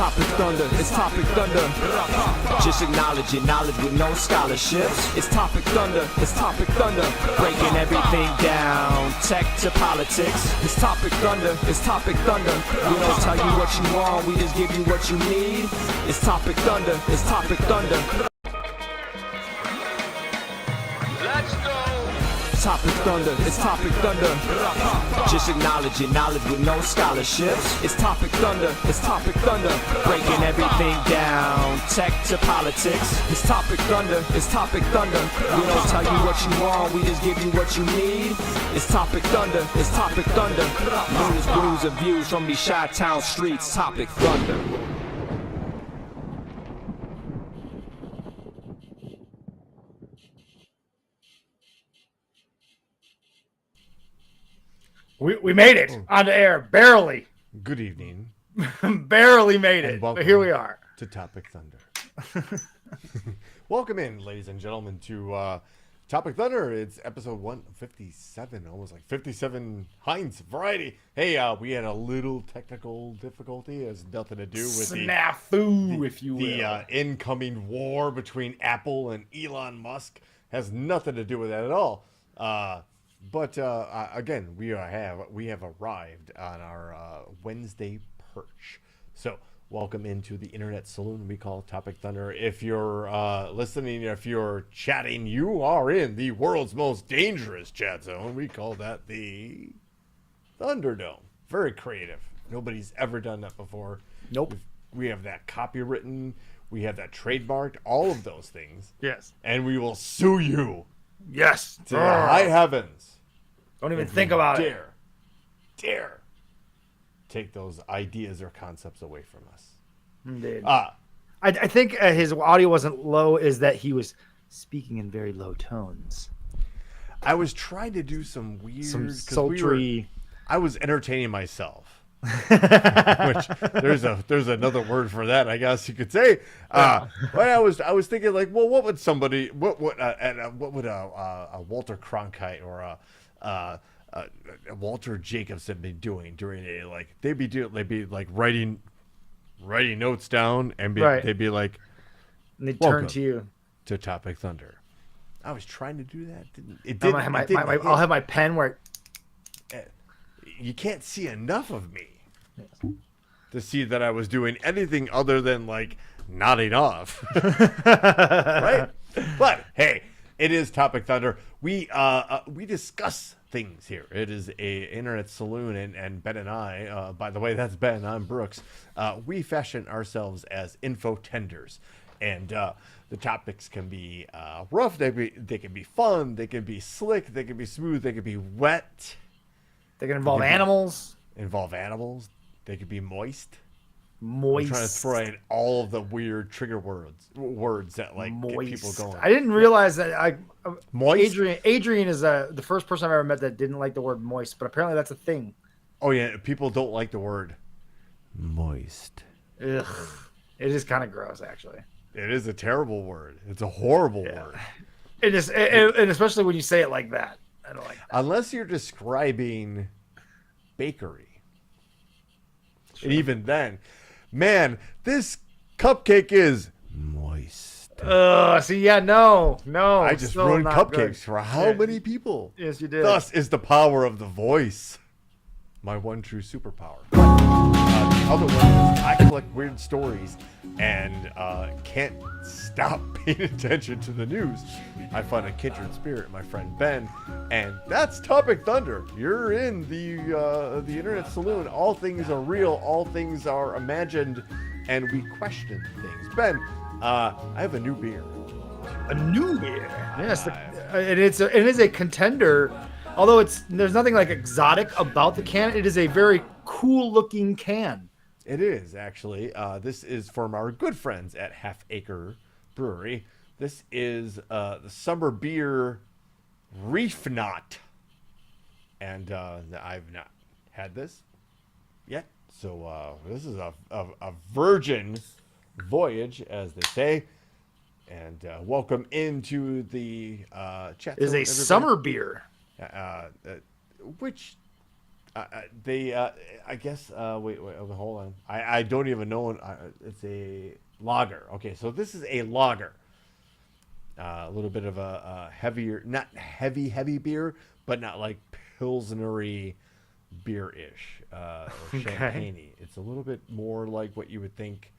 Topic Thunder, it's Topic Thunder. Just acknowledging knowledge with no scholarships. It's Topic Thunder, it's Topic Thunder. Breaking everything down, tech to politics. It's Topic Thunder, it's Topic Thunder. We don't tell you what you want, we just give you what you need. It's Topic Thunder, it's Topic Thunder. Let's go. Topic Thunder, it's Topic Thunder. Just acknowledging knowledge with no scholarships. It's Topic Thunder, it's Topic Thunder. Breaking everything down, tech to politics. It's Topic Thunder, it's Topic Thunder. We don't tell you what you want, we just give you what you need. It's Topic Thunder, it's Topic Thunder. News, blues, and views from these Chi-Town streets. Topic Thunder. We made it onto air, barely. Good evening. Barely made it, but here we are. To Topic Thunder. Welcome in, ladies and gentlemen, to Topic Thunder. It's episode 157, almost like 57 Heinz variety. Hey, we had a little technical difficulty. It has nothing to do with snafu, if you will. The incoming war between Apple and Elon Musk has nothing to do with that at all. But again, we have arrived on our Wednesday perch. So welcome into the Internet Saloon we call Topic Thunder. If you're listening, if you're chatting, you are in the world's most dangerous chat zone. We call that the Thunderdome. Very creative. Nobody's ever done that before. Nope. We have that copywritten. We have that trademarked. All of those things. Yes. And we will sue you. Yes. To the high heavens. Don't even think about it. Dare take those ideas or concepts away from us. Indeed. I think his audio wasn't low, is that he was speaking in very low tones. I was trying to do some weird, some sultry. I was entertaining myself. Which there's another word for that, I guess you could say. But I was thinking, like, well, what would a Walter Cronkite or a Walter Jacobson be doing during a, like, they'd be like writing notes down and they'd be like, and they turn to you to Topic Thunder. I was trying to do that. I'll have my pen where you can't see enough of me to see that I was doing anything other than, like, nodding off. Right? But hey, it is Topic Thunder. We discuss things here. It is a Internet Saloon, and Ben and I, by the way, that's Ben, I'm Brooks. We fashion ourselves as infotenders, and the topics can be rough. They can be fun. They can be slick. They can be smooth. They can be wet. They can involve animals. They could be moist. I'm trying to throw in all of the weird trigger words that, like, moist. Get people going. I didn't realize that. Moist. Adrian is the first person I've ever met that didn't like the word moist, but apparently that's a thing. Oh yeah, people don't like the word moist. Ugh, it is kind of gross, actually. It is a terrible word. It's a horrible word. It is, and especially when you say it like that. I don't like that. Unless you're describing bakery. Sure. And even then, man, this cupcake is moist. See, yeah, no. I just ruined cupcakes for how many people? Yes, you did. Thus is the power of the voice. My one true superpower. The other one is I collect weird stories and can't stop paying attention to the news. I find a kindred spirit, my friend Ben, and that's Topic Thunder. You're in the Internet Saloon. All things are real, all things are imagined, and we question things. Ben, I have a new beer. A new beer? Yes, it is a contender. Although there's nothing like exotic about the can, it is a very cool looking can. It is, actually. This is from our good friends at Half Acre Brewery. This is the summer beer Reef Knot. And I've not had this yet. So this is a virgin voyage, as they say. And welcome into the chat. It is a summer beer. Which They, I guess. Wait, hold on. I don't even know. It's a lager. Okay, so this is a lager. A little bit of a heavier, not heavy beer, but not like pilsnery beer-ish or champagne-y. It's a little bit more like what you would think,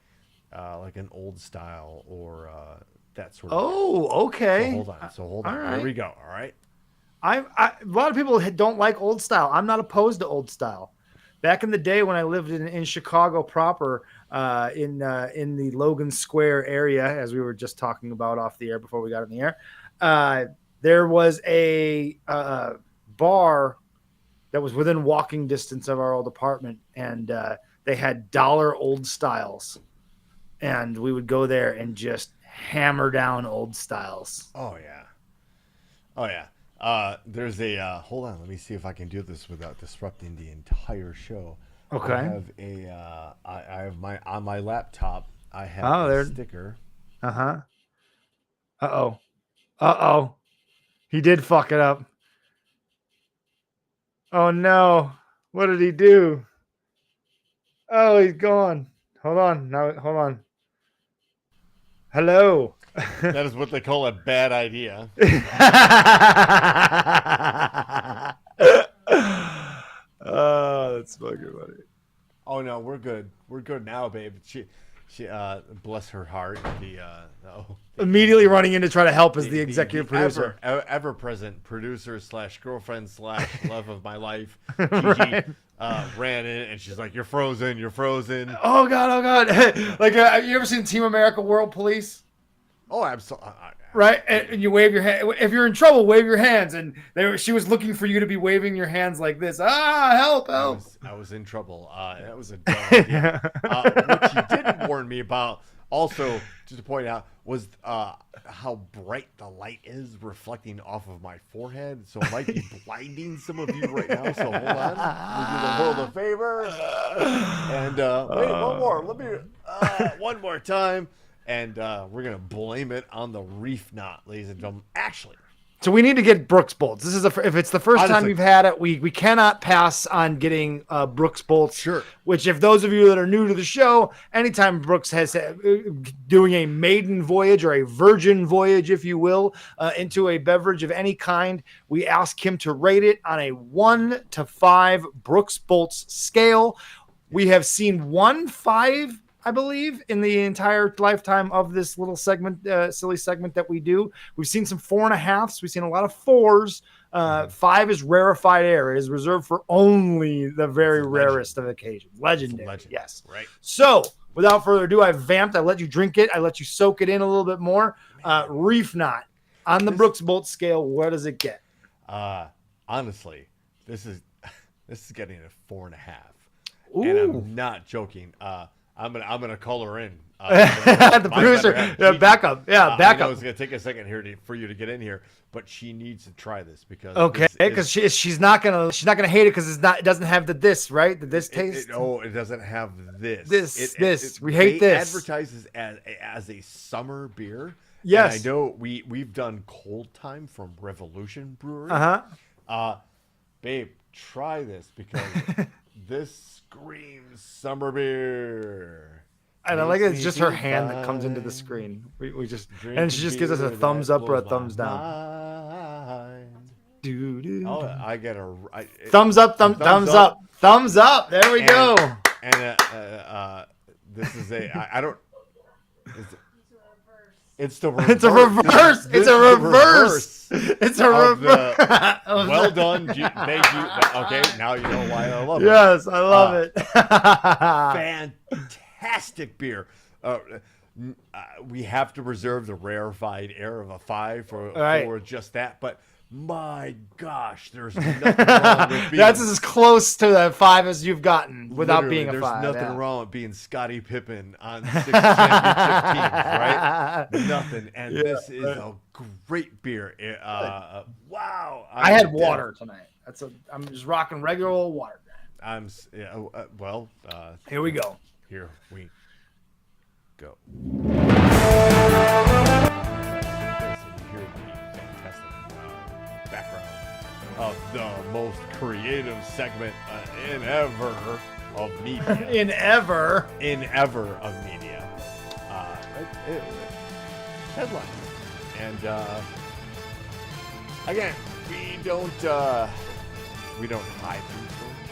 like an old style or that sort of. Oh, okay. So hold on. right. Here we go. All right. A lot of people don't like old style. I'm not opposed to old style. Back in the day when I lived in Chicago proper, in the Logan Square area, as we were just talking about off the air before we got in the air, there was a bar that was within walking distance of our old apartment, and they had dollar old styles, and we would go there and just hammer down old styles. Oh yeah. There's a hold on. Let me see if I can do this without disrupting the entire show. Okay. I have my on my laptop. I have a sticker. Uh-oh. He did fuck it up. Oh no. What did he do? Oh, he's gone. Hold on. Hello. That is what they call a bad idea. Oh, that's fucking funny. Oh no, we're good. We're good now, babe. She bless her heart. Immediately running in to try to help as the executive producer. Ever present producer / girlfriend / love of my life. Right. Gigi ran in and she's like, "You're frozen. You're frozen." Oh god. Like, have you ever seen Team America World Police? Oh, absolutely. Right, and you wave your hand. If you're in trouble, wave your hands. And she was looking for you to be waving your hands like this. Help! I was in trouble. That was a dumb idea. What she did warn me about, also, just to point out, was how bright the light is reflecting off of my forehead. So it might be blinding some of you right now. So hold on. We'll do the world a favor. And wait, one more. Let me one more time. And we're going to blame it on the reef knot, ladies and gentlemen. Actually. So we need to get Brooks bolts. This is if it's the first time you've had it, we cannot pass on getting Brooks bolts. Sure. Which, if those of you that are new to the show, anytime Brooks has doing a maiden voyage or a virgin voyage, if you will, into a beverage of any kind, we ask him to rate it on a 1 to 5 Brooks bolts scale. We have seen 1.5, I believe, in the entire lifetime of this little segment, silly segment that we do. We've seen some 4.5s. We've seen a lot of 4s. 5 is rarefied air. It is reserved for only the very rarest of occasions. Legendary. Yes. Right. So, without further ado, I vamped. I let you drink it. I let you soak it in a little bit more. Reef knot. On the Brooks Bolt scale, what does it get? Honestly, this is getting a 4.5. Ooh. And I'm not joking. I'm gonna call her in. The producer, backup. Yeah, backup. I know it's gonna take a second here for you to get in here, but she needs to try this because because she's not gonna hate it because it doesn't have the taste. It doesn't have this. We hate this. It advertises as a summer beer. Yes, and I know we've done Cold Time from Revolution Brewery. Babe, try this because this screams summer beer. And I like it. It's just her hand that comes into the screen. We just and she just gives us a thumbs up or a thumbs down. Oh, I get a thumbs up, thumbs up, thumbs up. There we go. And this is I don't. It's the reverse. It's a reverse. It's a reverse. It's a reverse. Well done. Thank you. Okay, now you know why I love it. Yes, I love it. Fantastic beer. We have to reserve the rarefied air of a 5 for just that. But my gosh, there's nothing wrong with being... That's as close to the 5 as you've gotten without being a 5. There's nothing wrong with being Scottie Pippen on 6 championship teams, right? Nothing. And this is a great beer. Wow. I had water tonight. I'm just rocking regular old water. Here we go. Here we go. Background of the most creative segment in ever of media. In ever of media. Headlines. And again, we don't hide these stories.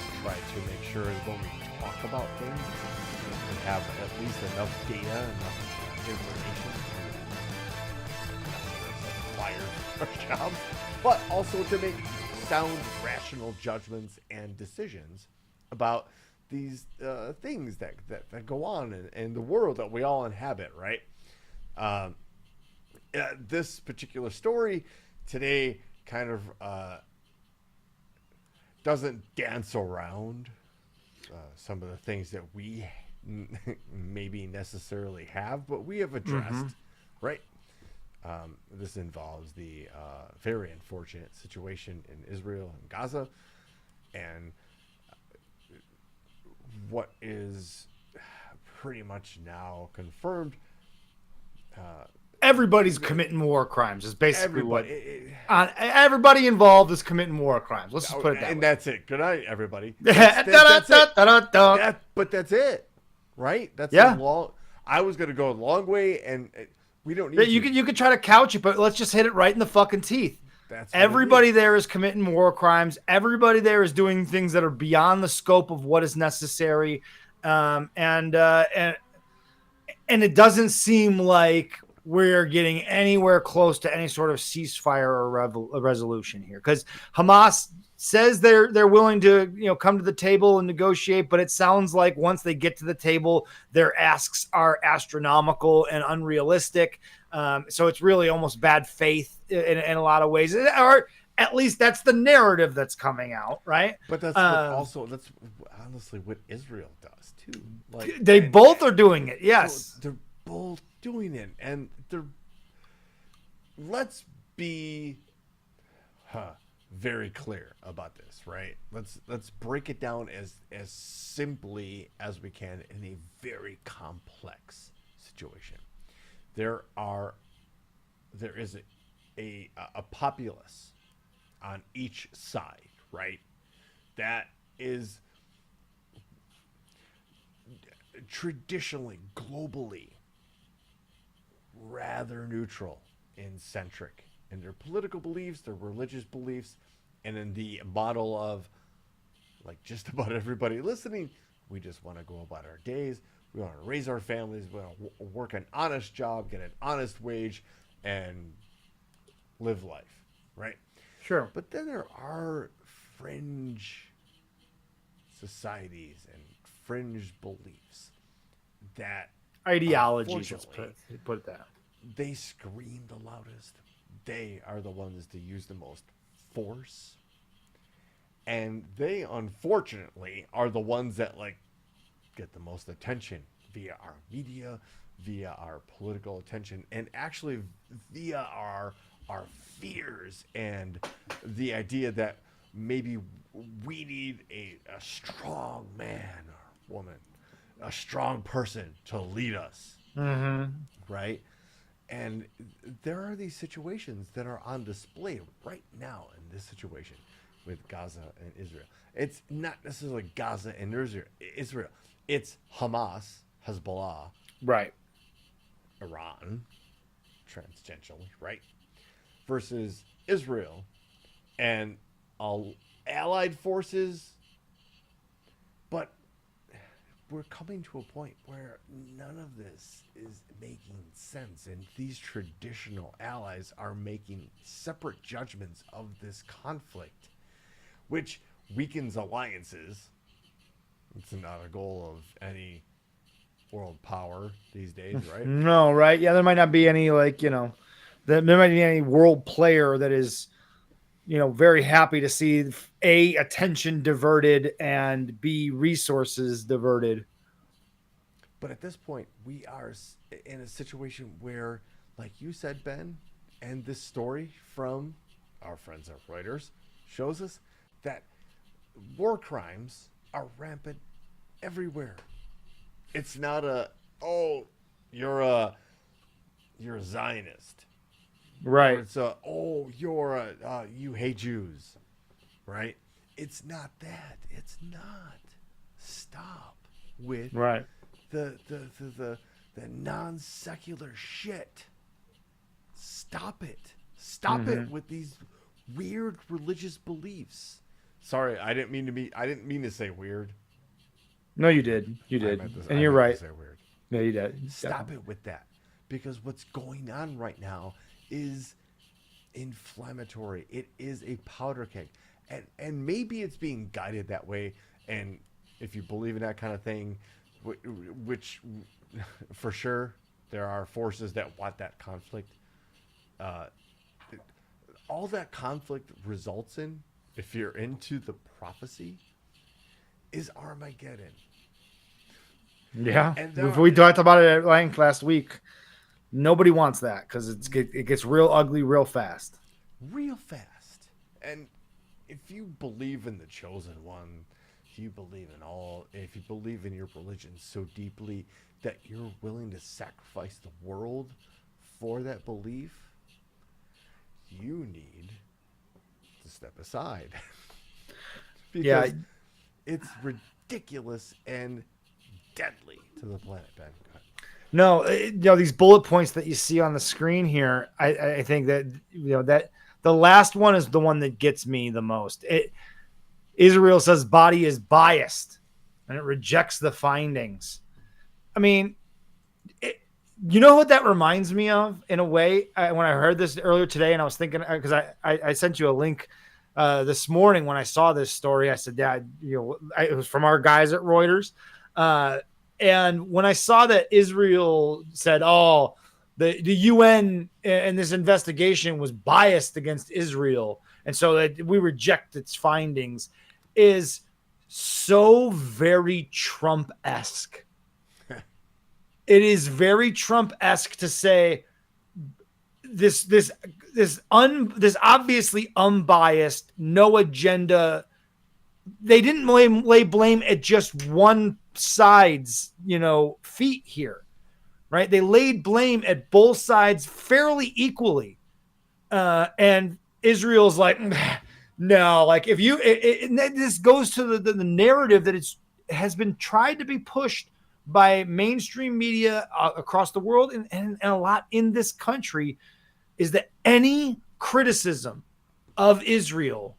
We try to make sure that when we talk about things, we have at least enough data, enough information to our jobs, but also to make sound, rational judgments and decisions about these things that go on in the world that we all inhabit, right? This particular story today kind of doesn't dance around some of the things that we maybe necessarily have, but we have addressed, right? This involves the very unfortunate situation in Israel and Gaza, and what is pretty much now confirmed. Everybody's committing war crimes is basically Everybody, everybody involved is committing war crimes. Let's just put it that and way. that's it. Good night, everybody. That's it. it. But that's it, right? That's Yeah. a long. I was gonna go a long way, and we don't need. You could try to couch it, but let's just hit it right in the fucking teeth. That's what Everybody it is. there is committing war crimes. Everybody there is doing things that are beyond the scope of what is necessary, and it doesn't seem like we're getting anywhere close to any sort of ceasefire or a resolution here, because Hamas says they're willing to come to the table and negotiate, but it sounds like once they get to the table, their asks are astronomical and unrealistic. So it's really almost bad faith in a lot of ways, or at least that's the narrative that's coming out, right? But that's that's honestly what Israel does too. Like they both are doing it. Yes, so they're both doing it, and let's be very clear about this, right? Let's break it down as simply as we can in a very complex situation. There is a populace on each side, right? That is traditionally, globally, rather neutral and centric in their political beliefs, their religious beliefs, and in the model of, like just about everybody listening, we just want to go about our days. We want to raise our families. We want to work an honest job, get an honest wage, and live life, right? sure. But then there are fringe societies and fringe beliefs that Ideologies, let's unfortunately, put it that. they scream the loudest. They are the ones that use the most force. And they, unfortunately, are the ones that get the most attention via our media, via our political attention, and actually via our fears and the idea that maybe we need a strong man or woman, a strong person to lead us, right? And there are these situations that are on display right now in this situation with Gaza and Israel. It's not necessarily Gaza and Israel. It's Hamas, Hezbollah, Right. Iran, transtentially, right? Versus Israel and allied forces. But we're coming to a point where none of this is making sense, and these traditional allies are making separate judgments of this conflict, which weakens alliances. It's not a goal of any world power these days, right? No, right? Yeah, there might not be any there might be any world player that is very happy to see A, attention diverted, and B, resources diverted. But at this point, we are in a situation where, like you said, Ben, and this story from our friends at Reuters shows us that war crimes are rampant everywhere. It's not you're a Zionist. Right. It's you hate Jews, right? It's not that. It's not. Stop with Right. the non secular shit. Stop it. Stop it with these weird religious beliefs. Sorry, I didn't mean to say weird. No, you did. You I did. meant to- And I you're meant to right. say weird. No, you did. Stop it with that. Because what's going on right now is inflammatory. It is a powder keg. And maybe it's being guided that way. And if you believe in that kind of thing, which for sure there are forces that want that conflict. All that conflict results in, if you're into the prophecy, is Armageddon. Yeah. And We talked about it at length last week. Nobody wants that because it gets real ugly real fast. Real fast. And if you believe in the chosen one, if you believe in your religion so deeply that you're willing to sacrifice the world for that belief, you need to step aside. Because it's ridiculous and deadly to the planet, Ben. No, these bullet points that you see on the screen here, I think that that the last one is the one that gets me the most. Israel says body is biased and it rejects the findings. I mean, you know what that reminds me of in a way? When I heard this earlier today, and I was thinking, because I sent you a link this morning when I saw this story. I said, Dad, it was from our guys at Reuters. And when I saw that Israel said, oh, the UN and this investigation was biased against Israel, and so that we reject its findings, is so very Trump-esque. It is very Trump-esque to say this obviously unbiased, no agenda. They didn't lay blame at just one side's, feet here, right? They laid blame at both sides fairly equally. And Israel's like, no, like if you, this goes to the narrative that has been tried to be pushed by mainstream media across the world and a lot in this country, is that any criticism of Israel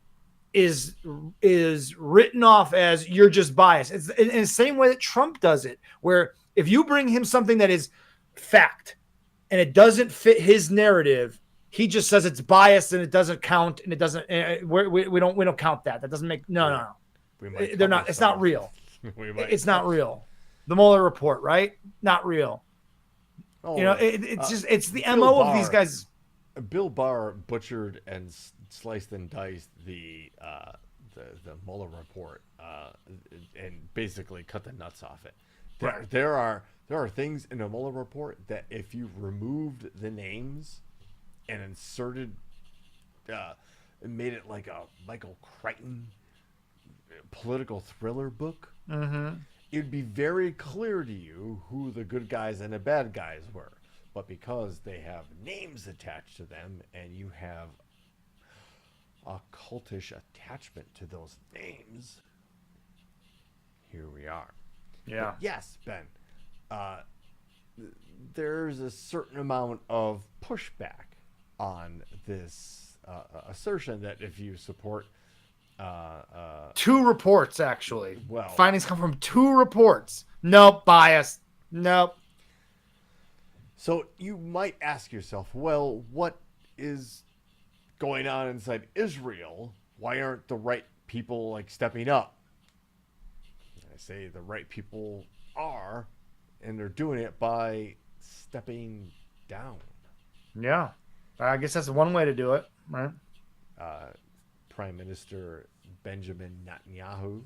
is written off as you're just biased. It's in the same way that Trump does it, where if you bring him something that is fact and it doesn't fit his narrative, he just says it's biased and it doesn't count and it doesn't. We don't count that. That doesn't make no. They're not. It's not real. It's not real. The Mueller report, right? Not real. Oh, it's the MO of these guys. Bill Barr butchered and sliced and diced the Mueller report and basically cut the nuts off it. There are things in the Mueller report that if you removed the names and inserted and made it like a Michael Crichton political thriller book, it'd be very clear to you who the good guys and the bad guys were. But because they have names attached to them and you have a cultish attachment to those names, here we are. Yeah. But yes, Ben, there's a certain amount of pushback on this assertion that if you support two reports, actually. Well, findings come from two reports. Nope, biased. Nope. So you might ask yourself, well, what is going on inside Israel? Why aren't the right people like stepping up? I say the right people are, and they're doing it by stepping down. Yeah. I guess that's one way to do it, right? Prime Minister Benjamin Netanyahu.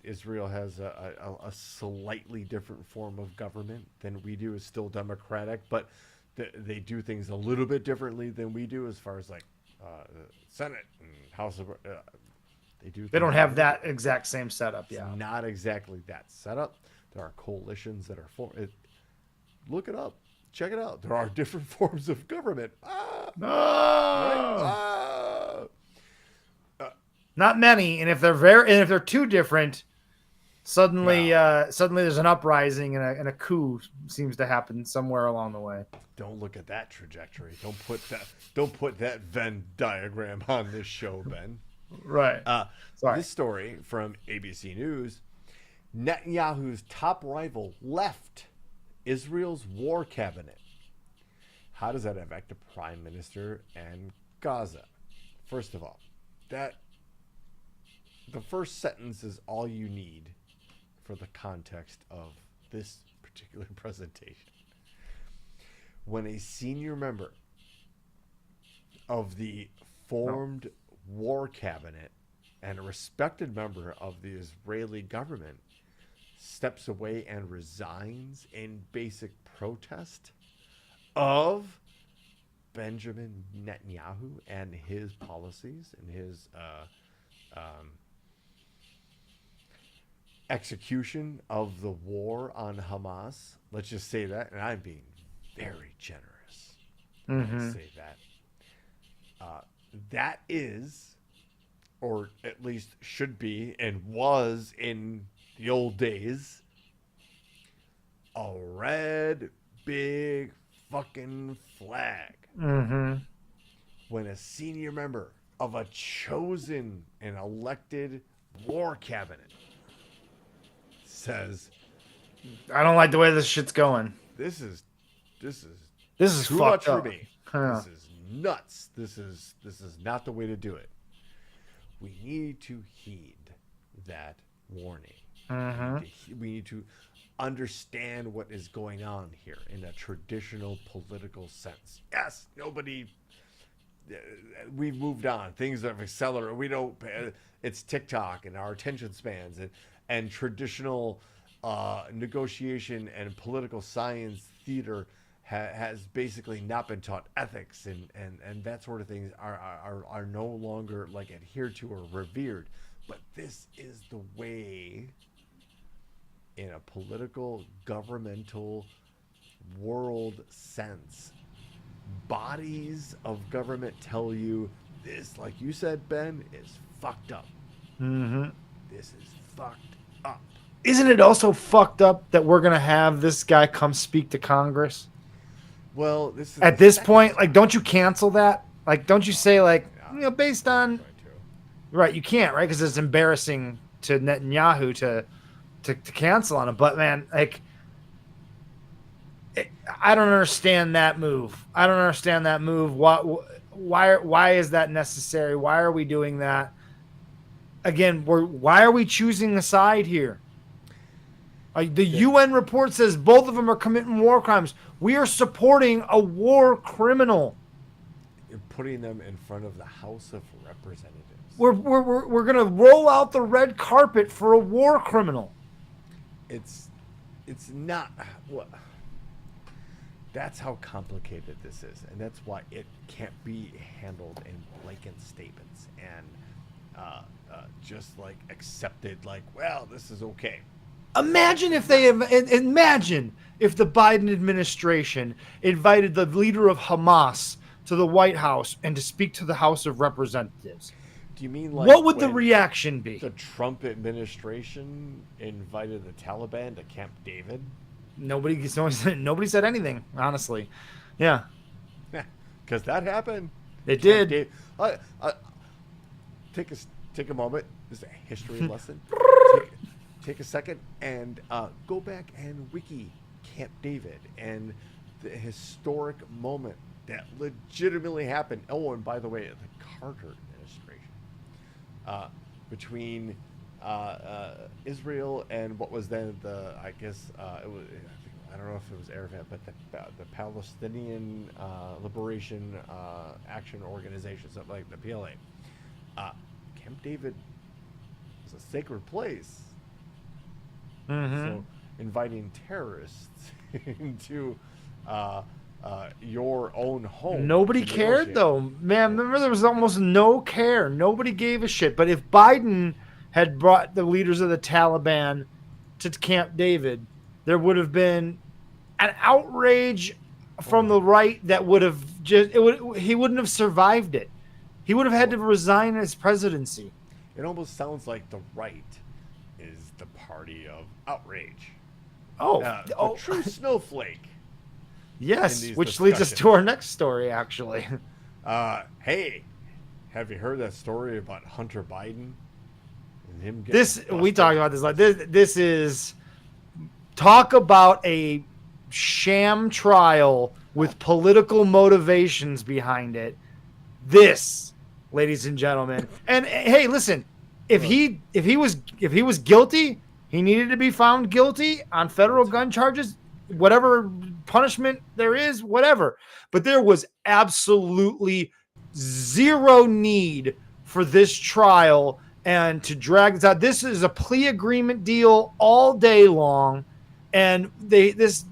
Israel has a slightly different form of government than we do. It's still democratic, but they do things a little bit differently than we do as far as like Senate and House of. They don't have that exact same setup. It's Yeah, not exactly that setup. There are coalitions that are look it up. check it out. There are different forms of government. Not many, and if they're too different, suddenly there's an uprising and a coup seems to happen somewhere along the way. Don't look at that trajectory. Don't put that Venn diagram on this show, Ben. Right. Sorry. This story from ABC News: Netanyahu's top rival left Israel's war cabinet. How does that affect the prime minister and Gaza? First of all, the first sentence is all you need for the context of this particular presentation. When a senior member of the formed war cabinet and a respected member of the Israeli government steps away and resigns in basic protest of Benjamin Netanyahu and his policies and his execution of the war on Hamas. Let's just say that, and I'm being very generous. Let's say that. That is, or at least should be, and was in the old days, a red big fucking flag. When a senior member of a chosen and elected war cabinet says, I don't like the way this shit's going. This is too much fucked up for me. Huh. This is nuts. This is not the way to do it. We need to heed that warning. We need to understand what is going on here in a traditional political sense. Yes, we've moved on. Things have accelerated. We don't. It's TikTok and our attention spans and traditional negotiation and political science theater has basically not been taught. Ethics and that sort of things are no longer like adhered to or revered. But this is the way, in a political, governmental world sense, bodies of government tell you this, like you said, Ben, is fucked up. This is fucked up. Isn't it also fucked up that we're gonna have this guy come speak to Congress? Well, this is at this point, like, don't you cancel that? Like, don't you say, like, based on right? You can't, right? Because it's embarrassing to Netanyahu to cancel on him. But man, like, I don't understand that move. Why is that necessary? Why are we doing that? Again, why are we choosing a side here? The UN report says both of them are committing war crimes. We are supporting a war criminal. You're putting them in front of the House of Representatives. We're gonna roll out the red carpet for a war criminal. It's not what. That's how complicated this is, and that's why it can't be handled in blanket statements and just like accepted. Like, well, this is okay. Imagine if the Biden administration invited the leader of Hamas to the White House and to speak to the House of Representatives. Do you mean like what would the reaction be? The Trump administration invited the Taliban to Camp David? Nobody said anything, honestly. Yeah. Because that happened. It did. Take a moment. This is a history lesson. Take a second and go back and wiki Camp David and the historic moment that legitimately happened. Oh, and by the way, the Carter administration, between Israel and what was then it was, I don't know if it was Arafat, but the Palestinian Liberation Action Organization, something like the PLA. Camp David was a sacred place. So inviting terrorists into your own home. Nobody cared, though. Man, remember, there was almost no care. Nobody gave a shit. But if Biden had brought the leaders of the Taliban to Camp David, there would have been an outrage from the right that would have he wouldn't have survived it. He would have had to resign his presidency. It almost sounds like the right is the party of outrage. The true snowflake. Yes, which leads us to our next story, actually. Hey, have you heard that story about Hunter Biden and him getting busted? We talked about this. Like this is talk about a sham trial with political motivations behind it. This, ladies and gentlemen, and hey, listen, if he was guilty, he needed to be found guilty on federal gun charges, whatever punishment there is, whatever. But there was absolutely zero need for this trial and to drag this out. This is a plea agreement deal all day long, and this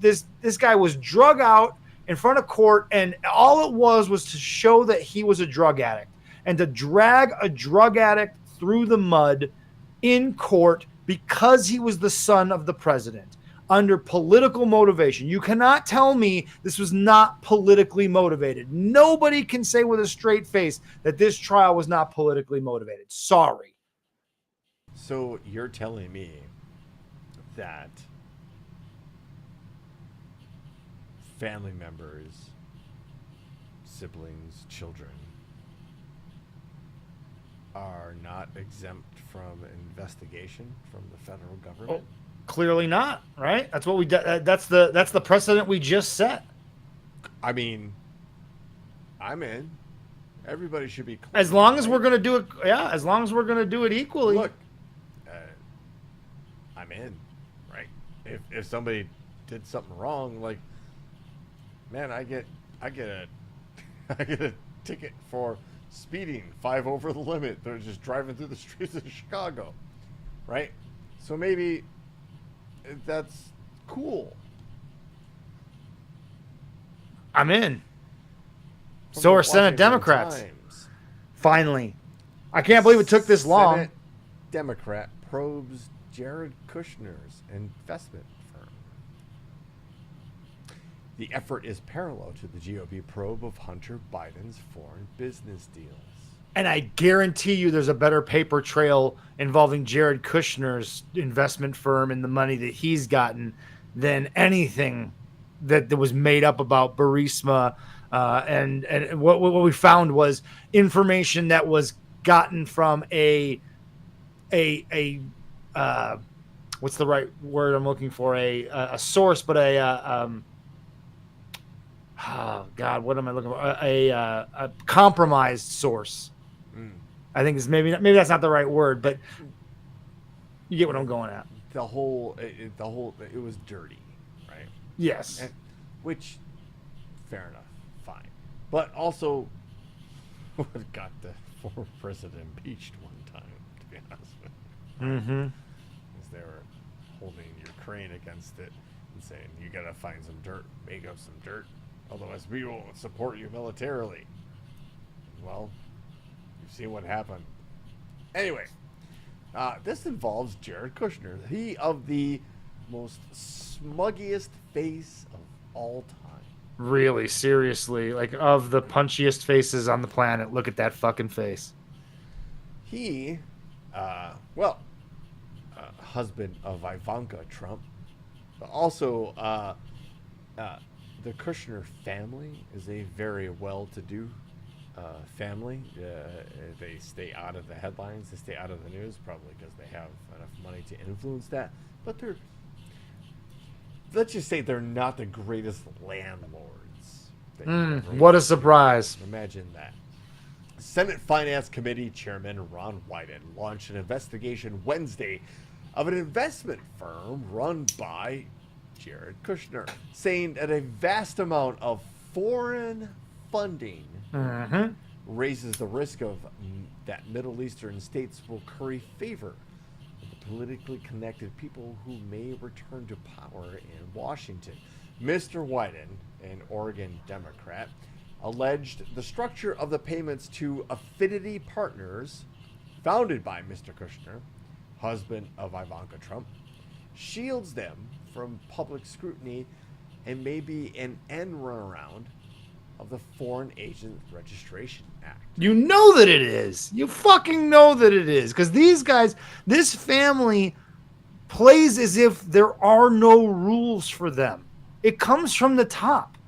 guy was drug out in front of court, and all it was to show that he was a drug addict, and to drag a drug addict through the mud in court because he was the son of the president under political motivation. You cannot tell me this was not politically motivated. Nobody can say with a straight face that this trial was not politically motivated. Sorry. So you're telling me that family members, siblings, children are not exempt from investigation from the federal government? Oh, clearly not, right? That's what we that's the precedent we just set. I mean, I'm in. Everybody should be clean, as long as right? we're going to do it, yeah, as long as we're going to do it equally. Look, I'm in, right? If somebody did something wrong, like, man, I get a ticket for speeding 5 over the limit. They're just driving through the streets of Chicago, right? So maybe that's cool. I'm in. From So the are Senate Washington Democrats. Times. Finally. I can't believe it took this long. Senate Democrat probes Jared Kushner's investment firm. The effort is parallel to the GOP probe of Hunter Biden's foreign business deals. And I guarantee you there's a better paper trail involving Jared Kushner's investment firm and the money that he's gotten than anything that was made up about Burisma. And what we found was information that was gotten from a what's the right word I'm looking for? A source, but oh God, what am I looking for? A compromised source. I think it's maybe that's not the right word, but you get what I'm going at. It was dirty, right? Yes. Which, fair enough, fine. But also, what got the former president impeached one time, to be honest with you. Mm-hmm. Because they were holding Ukraine against it and saying, you got to find some dirt, make up some dirt, otherwise we won't support you militarily. Well, you've seen what happened. Anyway, this involves Jared Kushner, he of the most smuggiest face of all time. Really, seriously, like of the punchiest faces on the planet. Look at that fucking face. He, husband of Ivanka Trump, but also the Kushner family is a very well-to-do family. They stay out of the headlines. They stay out of the news, probably because they have enough money to influence that. But let's just say they're not the greatest landlords. What a surprise. Imagine that. Senate Finance Committee Chairman Ron Wyden launched an investigation Wednesday of an investment firm run by Jared Kushner, saying that a vast amount of foreign funding raises the risk of that Middle Eastern states will curry favor with the politically connected people who may return to power in Washington. Mr. Wyden, an Oregon Democrat, alleged the structure of the payments to Affinity Partners, founded by Mr. Kushner, husband of Ivanka Trump, shields them from public scrutiny and maybe an end runaround of the Foreign Agent Registration Act. You know that it is. You fucking know that it is. Because these guys, this family plays as if there are no rules for them. It comes from the top.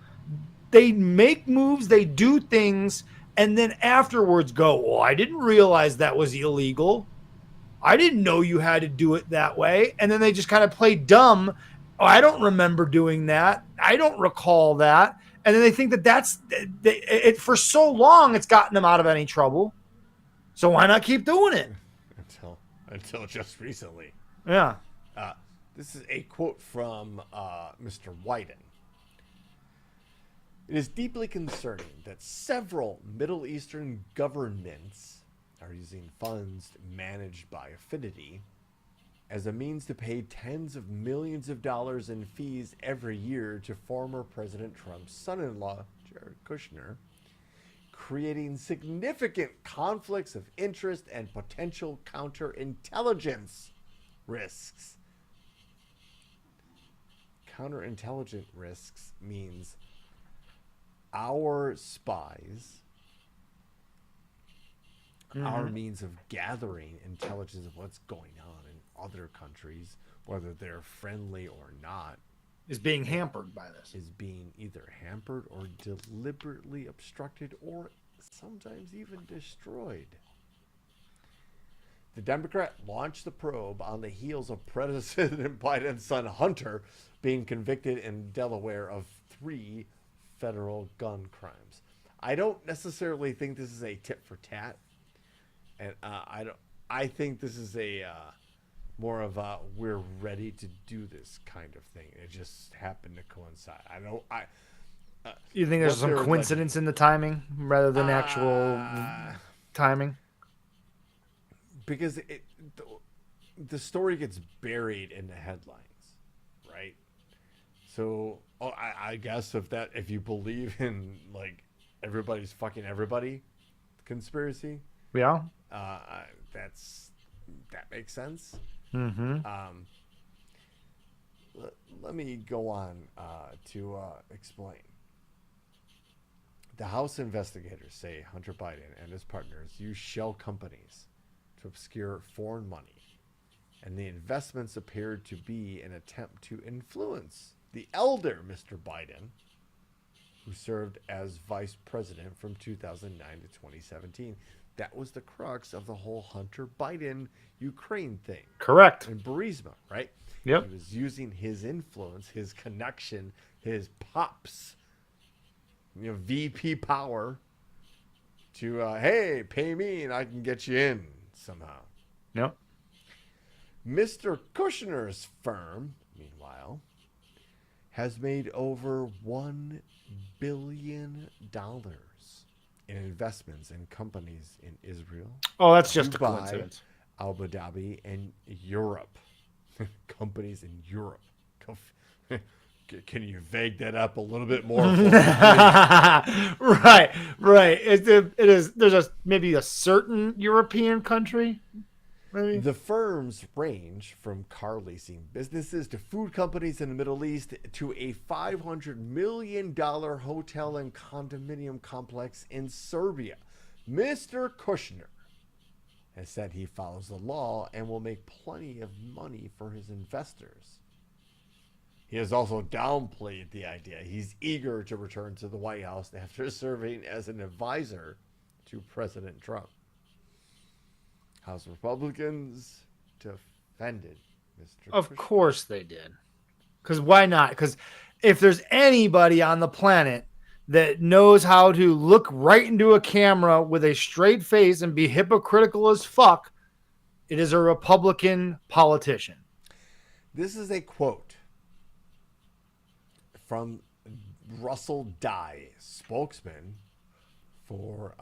They make moves, they do things, and then afterwards go, oh, I didn't realize that was illegal. I didn't know you had to do it that way. And then they just kind of play dumb. Oh, I don't remember doing that. I don't recall that. And then they think that that's it. For so long, it's gotten them out of any trouble. So why not keep doing it? Until just recently. Yeah. This is a quote from Mr. Wyden. It is deeply concerning that several Middle Eastern governments are using funds managed by Affinity as a means to pay tens of millions of dollars in fees every year to former President Trump's son-in-law, Jared Kushner, creating significant conflicts of interest and potential counterintelligence risks. Counterintelligence risks means our spies, our means of gathering intelligence of what's going on in other countries, whether they're friendly or not, Is being hampered by this. is being either hampered or deliberately obstructed or sometimes even destroyed. The Democrat launched the probe on the heels of President Biden's son Hunter being convicted in Delaware of 3 federal gun crimes. I don't necessarily think this is a tit for tat, and I think this is a more of a we're ready to do this kind of thing. It just happened to coincide. You think there's some coincidence in the timing rather than actual timing? Because the story gets buried in the headlines, right? So I guess if you believe in like everybody's fucking everybody conspiracy, Yeah. that makes sense. Mm-hmm. Let me go on to explain. The House investigators say Hunter Biden and his partners use shell companies to obscure foreign money, and the investments appeared to be an attempt to influence the elder Mr. Biden, who served as vice president from 2009 to 2017. That was the crux of the whole Hunter Biden Ukraine thing. Correct. And Burisma, right? Yep. He was using his influence, his connection, his pops, VP power to, hey, pay me and I can get you in somehow. Yep. Mr. Kushner's firm, meanwhile, has made over $1 billion in investments in companies in Israel. Oh, that's just a Dubai, coincidence. Abu Dhabi, and Europe. Companies in Europe. Can you vague that up a little bit more? For me, Right. There's maybe a certain European country. Maybe. The firms range from car leasing businesses to food companies in the Middle East to a $500 million hotel and condominium complex in Serbia. Mr. Kushner has said he follows the law and will make plenty of money for his investors. He has also downplayed the idea. He's eager to return to the White House after serving as an advisor to President Trump. House Republicans defended Mr. Of Kushner. course they did. Because why not? Because if there's anybody on the planet that knows how to look right into a camera with a straight face and be hypocritical as fuck, it is a Republican politician. This is a quote from Russell Dye, spokesman for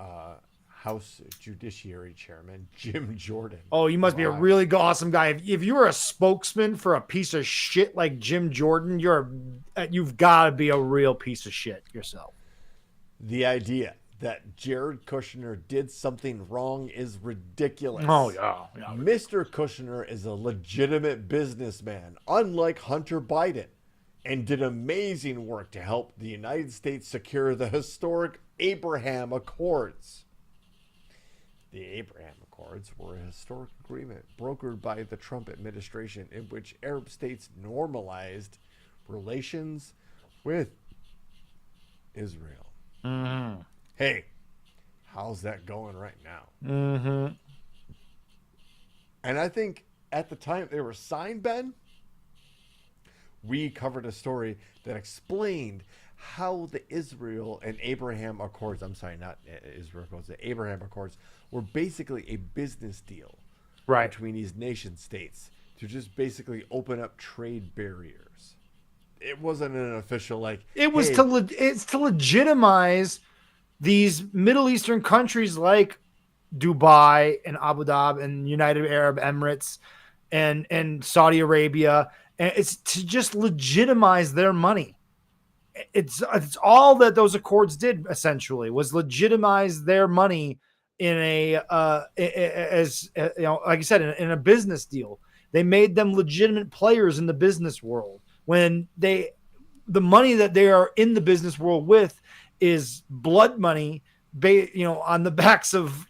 House Judiciary Chairman Jim Jordan. Oh, you must be a really awesome guy. If you're a spokesman for a piece of shit like Jim Jordan, you've got to be a real piece of shit yourself. The idea that Jared Kushner did something wrong is ridiculous. Oh, yeah. Mr. Kushner is a legitimate businessman, unlike Hunter Biden. and did amazing work to help the United States secure the historic Abraham Accords. The Abraham Accords were a historic agreement brokered by the Trump administration in which Arab states normalized relations with Israel. Mm-hmm. Hey, how's that going right now? Mm-hmm. And I think at the time they were signed, Ben, we covered a story that explained how the Israel and Abraham Accords, I'm sorry, not Israel Accords, the Abraham Accords were basically a business deal between these nation states to just basically open up trade barriers. It wasn't an official it was it's to legitimize these Middle Eastern countries like Dubai and Abu Dhabi and United Arab Emirates and Saudi Arabia, and it's to just legitimize their money. It's all that those accords did essentially was legitimize their money in as like I said, in a business deal. They made them legitimate players in the business world when the money that they are in the business world with is blood money, on the backs of,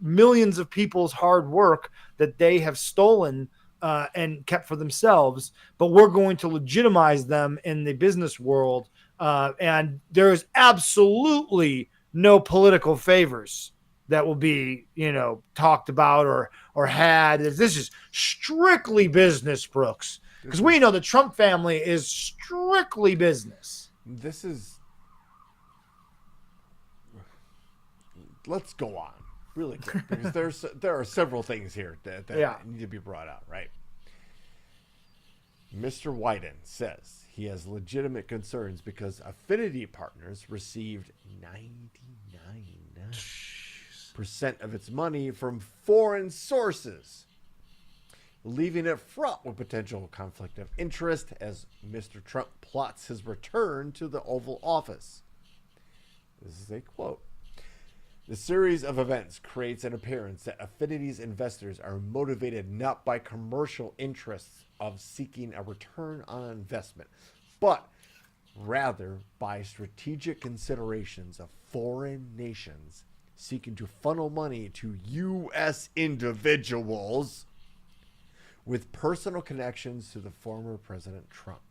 millions of people's hard work that they have stolen and kept for themselves. But we're going to legitimize them in the business world. And there is absolutely no political favors that will be, talked about or had. This is strictly business, Brooks. Because we know the Trump family is strictly business. Let's go on really quick because there are several things here that need to be brought out, right? Mr. Wyden says he has legitimate concerns because Affinity Partners received 99% of its money from foreign sources, leaving it fraught with potential conflict of interest as Mr. Trump plots his return to the Oval Office. This is a quote. The series of events creates an appearance that Affinity's investors are motivated not by commercial interests of seeking a return on investment, but rather by strategic considerations of foreign nations seeking to funnel money to U.S. individuals with personal connections to the former President Trump.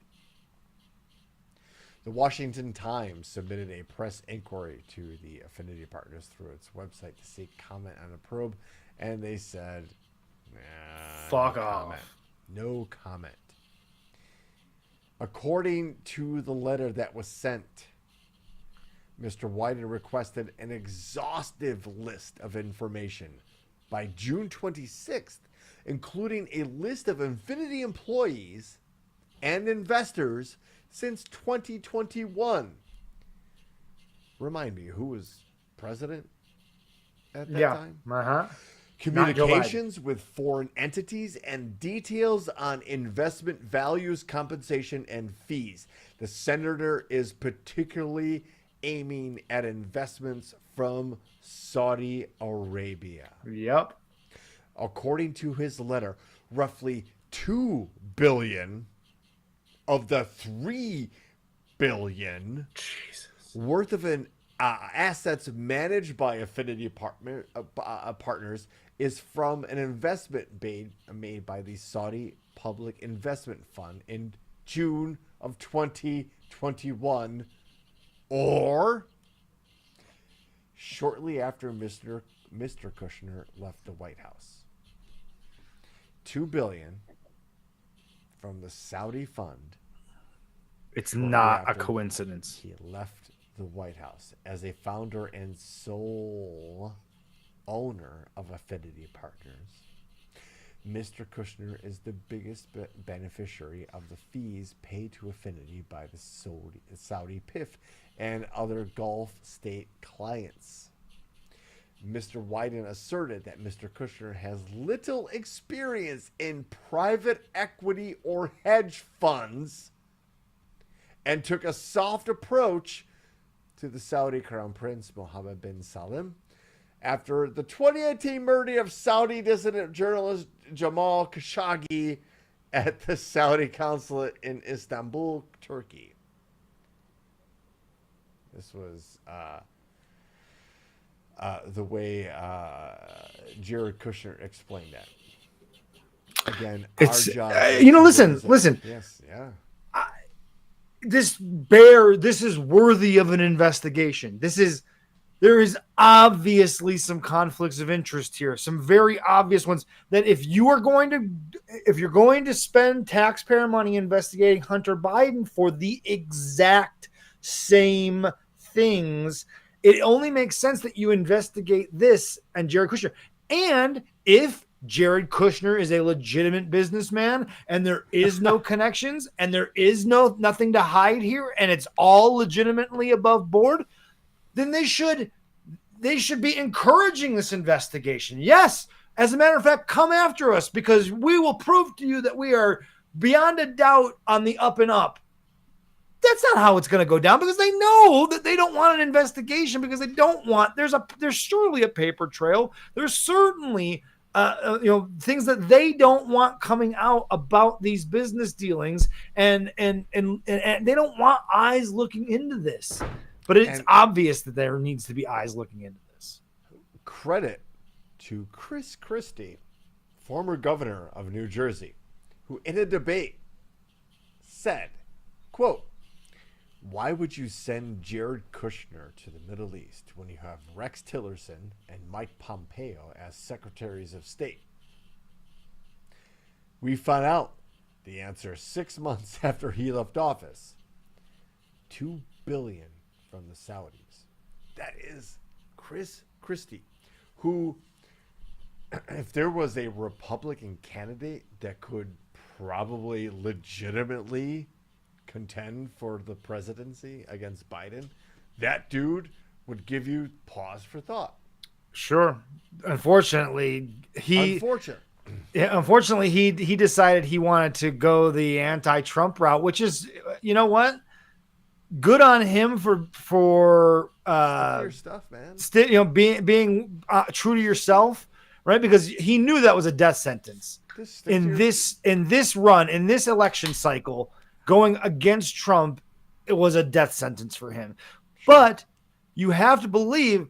The Washington Times submitted a press inquiry to the Affinity Partners through its website to seek comment on the probe, and they said, fuck no off. Comment. No comment. According to the letter that was sent, Mr. Wyden requested an exhaustive list of information by June 26th, including a list of Infinity employees and investors since 2021. Remind me, who was president at that time? Uh-huh. Communications with foreign entities and details on investment values, compensation, and fees. The senator is particularly aiming at investments from Saudi Arabia. Yep. According to his letter, roughly $2 billion of the $3 billion worth of assets managed by Affinity Partners is from an investment made by the Saudi Public Investment Fund in June of 2021, or shortly after Mr. Kushner left the White House. $2 billion from the Saudi fund. It's not a coincidence. He left the White House as a founder and sole owner of Affinity Partners. Mr. Kushner is the biggest beneficiary of the fees paid to Affinity by the Saudi PIF and other Gulf state clients. Mr. Wyden asserted that Mr. Kushner has little experience in private equity or hedge funds and took a soft approach to the Saudi Crown Prince Mohammed bin Salman after the 2018 murder of Saudi dissident journalist Jamal Khashoggi at the Saudi consulate in Istanbul, Turkey. This was the way Jared Kushner explained that. Again, It's our job. Listen. Yes, yeah. This is worthy of an investigation. There is obviously some conflicts of interest here, some very obvious ones that if you're going to spend taxpayer money investigating Hunter Biden for the exact same things, it only makes sense that you investigate this and Jared Kushner. And if Jared Kushner is a legitimate businessman and there is no connections and there is nothing to hide here and it's all legitimately above board, then they should be encouraging this investigation. Yes, as a matter of fact, come after us because we will prove to you that we are beyond a doubt on the up and up. That's not how it's going to go down because they know that they don't want an investigation because they don't want. There's surely a paper trail. There's certainly things that they don't want coming out about these business dealings, and they don't want eyes looking into this. But it's obvious that there needs to be eyes looking into this. Credit to Chris Christie, former governor of New Jersey, who in a debate said, quote, "Why would you send Jared Kushner to the Middle East when you have Rex Tillerson and Mike Pompeo as secretaries of state?" We found out the answer 6 months after he left office. $2 billion from the Saudis. That is Chris Christie, who, if there was a Republican candidate that could probably legitimately contend for the presidency against Biden, that dude would give you pause for thought. Sure. Unfortunately, he decided he wanted to go the anti-Trump route, which is, you know what? Good on him for your stuff, man. Being true to yourself, right? Because he knew that was a death sentence in this election cycle. Going against Trump, it was a death sentence for him. Sure. But you have to believe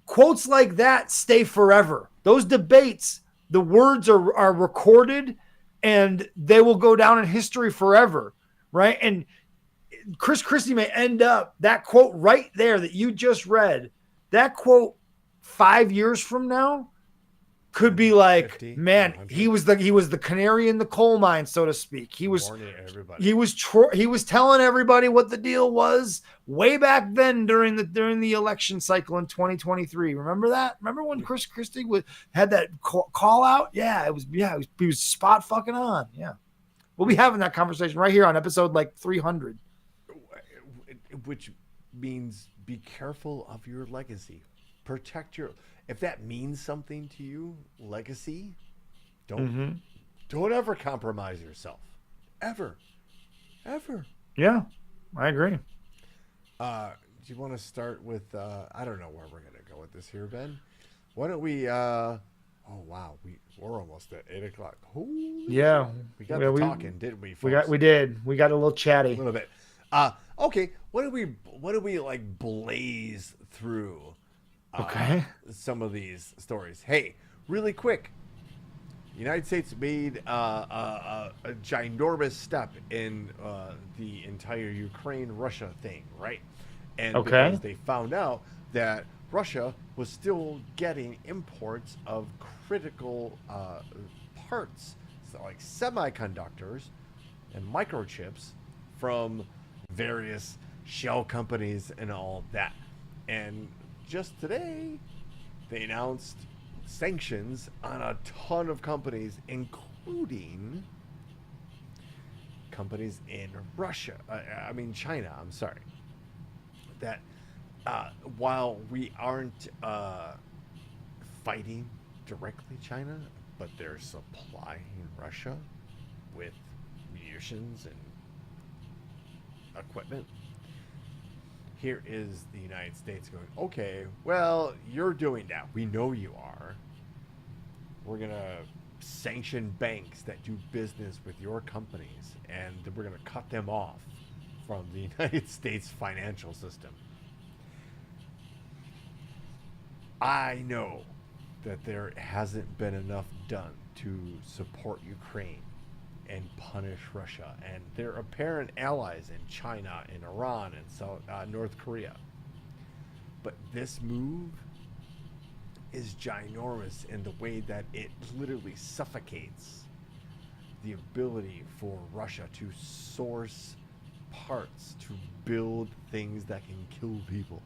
quotes like that stay forever. Those debates, the words are recorded and they will go down in history forever, right? And Chris Christie may end up, that quote right there that you just read, that quote 5 years from now could be like, 50, man, 100. he was the canary in the coal mine, so to speak. He was telling everybody what the deal was way back then during the election cycle in 2023. Remember that? Remember when Chris Christie had that call out? Yeah, he was spot fucking on. Yeah, we'll be having that conversation right here on episode like 300, which means be careful of your legacy. Protect your. If that means something to you, legacy, don't ever compromise yourself. Ever. Yeah, I agree. Do you want to start with, I don't know where we're going to go with this here, Ben. Why don't we, oh, wow, we're almost at 8 o'clock. Holy yeah. shit. We got talking, didn't we, folks? We did. We got a little chatty. A little bit. Okay, what do we like blaze through? Okay. Some of these stories. Hey, really quick. The United States made a ginormous step in the entire Ukraine-Russia thing, right? And because they found out that Russia was still getting imports of critical parts, so like semiconductors and microchips from various shell companies and all that. And just today, they announced sanctions on a ton of companies, including companies in China. I'm sorry. That while we aren't fighting directly China, but they're supplying Russia with munitions and equipment. Here is the United States going, okay, well, you're doing that. We know you are. We're going to sanction banks that do business with your companies, and we're going to cut them off from the United States financial system. I know that there hasn't been enough done to support Ukraine and punish Russia and their apparent allies in China and Iran and North Korea. But this move is ginormous in the way that it literally suffocates the ability for Russia to source parts to build things that can kill people.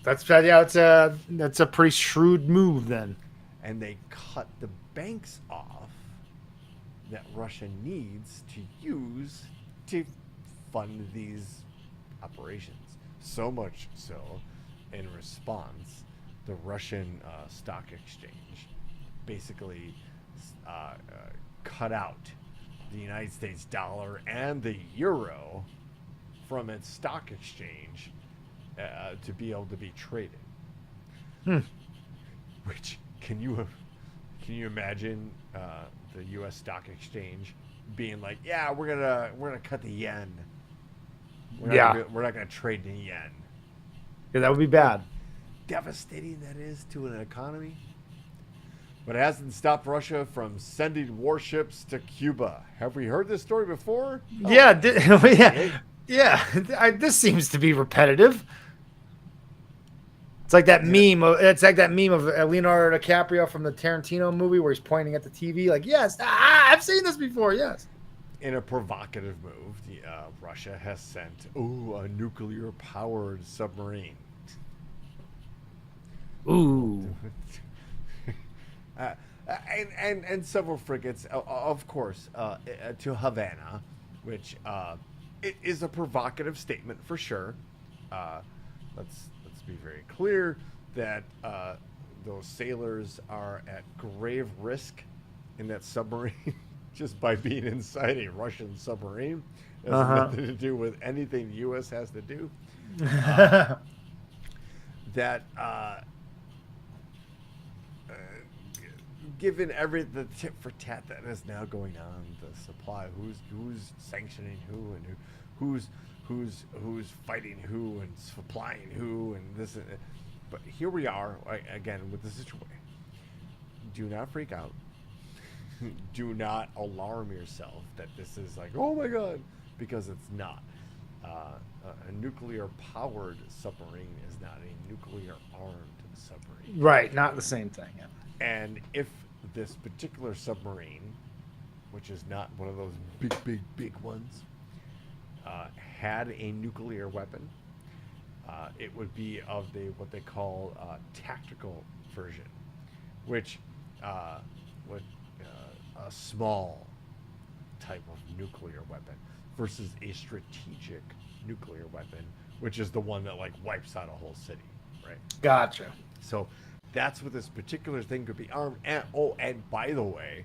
That's a pretty shrewd move then. And they cut the banks off that Russia needs to use to fund these operations. So much so, in response, the Russian stock exchange basically cut out the United States dollar and the euro from its stock exchange to be able to be traded. Which can you imagine the U.S. stock exchange being like, yeah, we're gonna cut the yen. We're not gonna trade in yen. Yeah, that would be bad. Devastating that is to an economy. But it hasn't stopped Russia from sending warships to Cuba. Have we heard this story before? Yeah, this seems to be repetitive. It's like that meme. It's like that meme of Leonardo DiCaprio from the Tarantino movie where he's pointing at the TV, like, "Yes, I've seen this before." Yes. In a provocative move, Russia has sent a nuclear-powered submarine. Ooh. And several frigates, of course, to Havana, which it is a provocative statement for sure. Let's be very clear that those sailors are at grave risk in that submarine just by being inside a Russian submarine. It has nothing to do with anything the U.S. has to do. Given the tit for tat that is now going on, the supply, who's sanctioning who, and who's fighting who and supplying who, and this. But here we are again with the situation. Do not freak out. Do not alarm yourself that this is like, oh my God, because it's not. A nuclear-powered submarine is not a nuclear-armed submarine. Right, not the same thing. Yeah. And if this particular submarine, which is not one of those big ones, had a nuclear weapon, it would be of what they call tactical version, which would a small type of nuclear weapon versus a strategic nuclear weapon, which is the one that like wipes out a whole city, right? Gotcha. So that's what this particular thing could be armed. And by the way,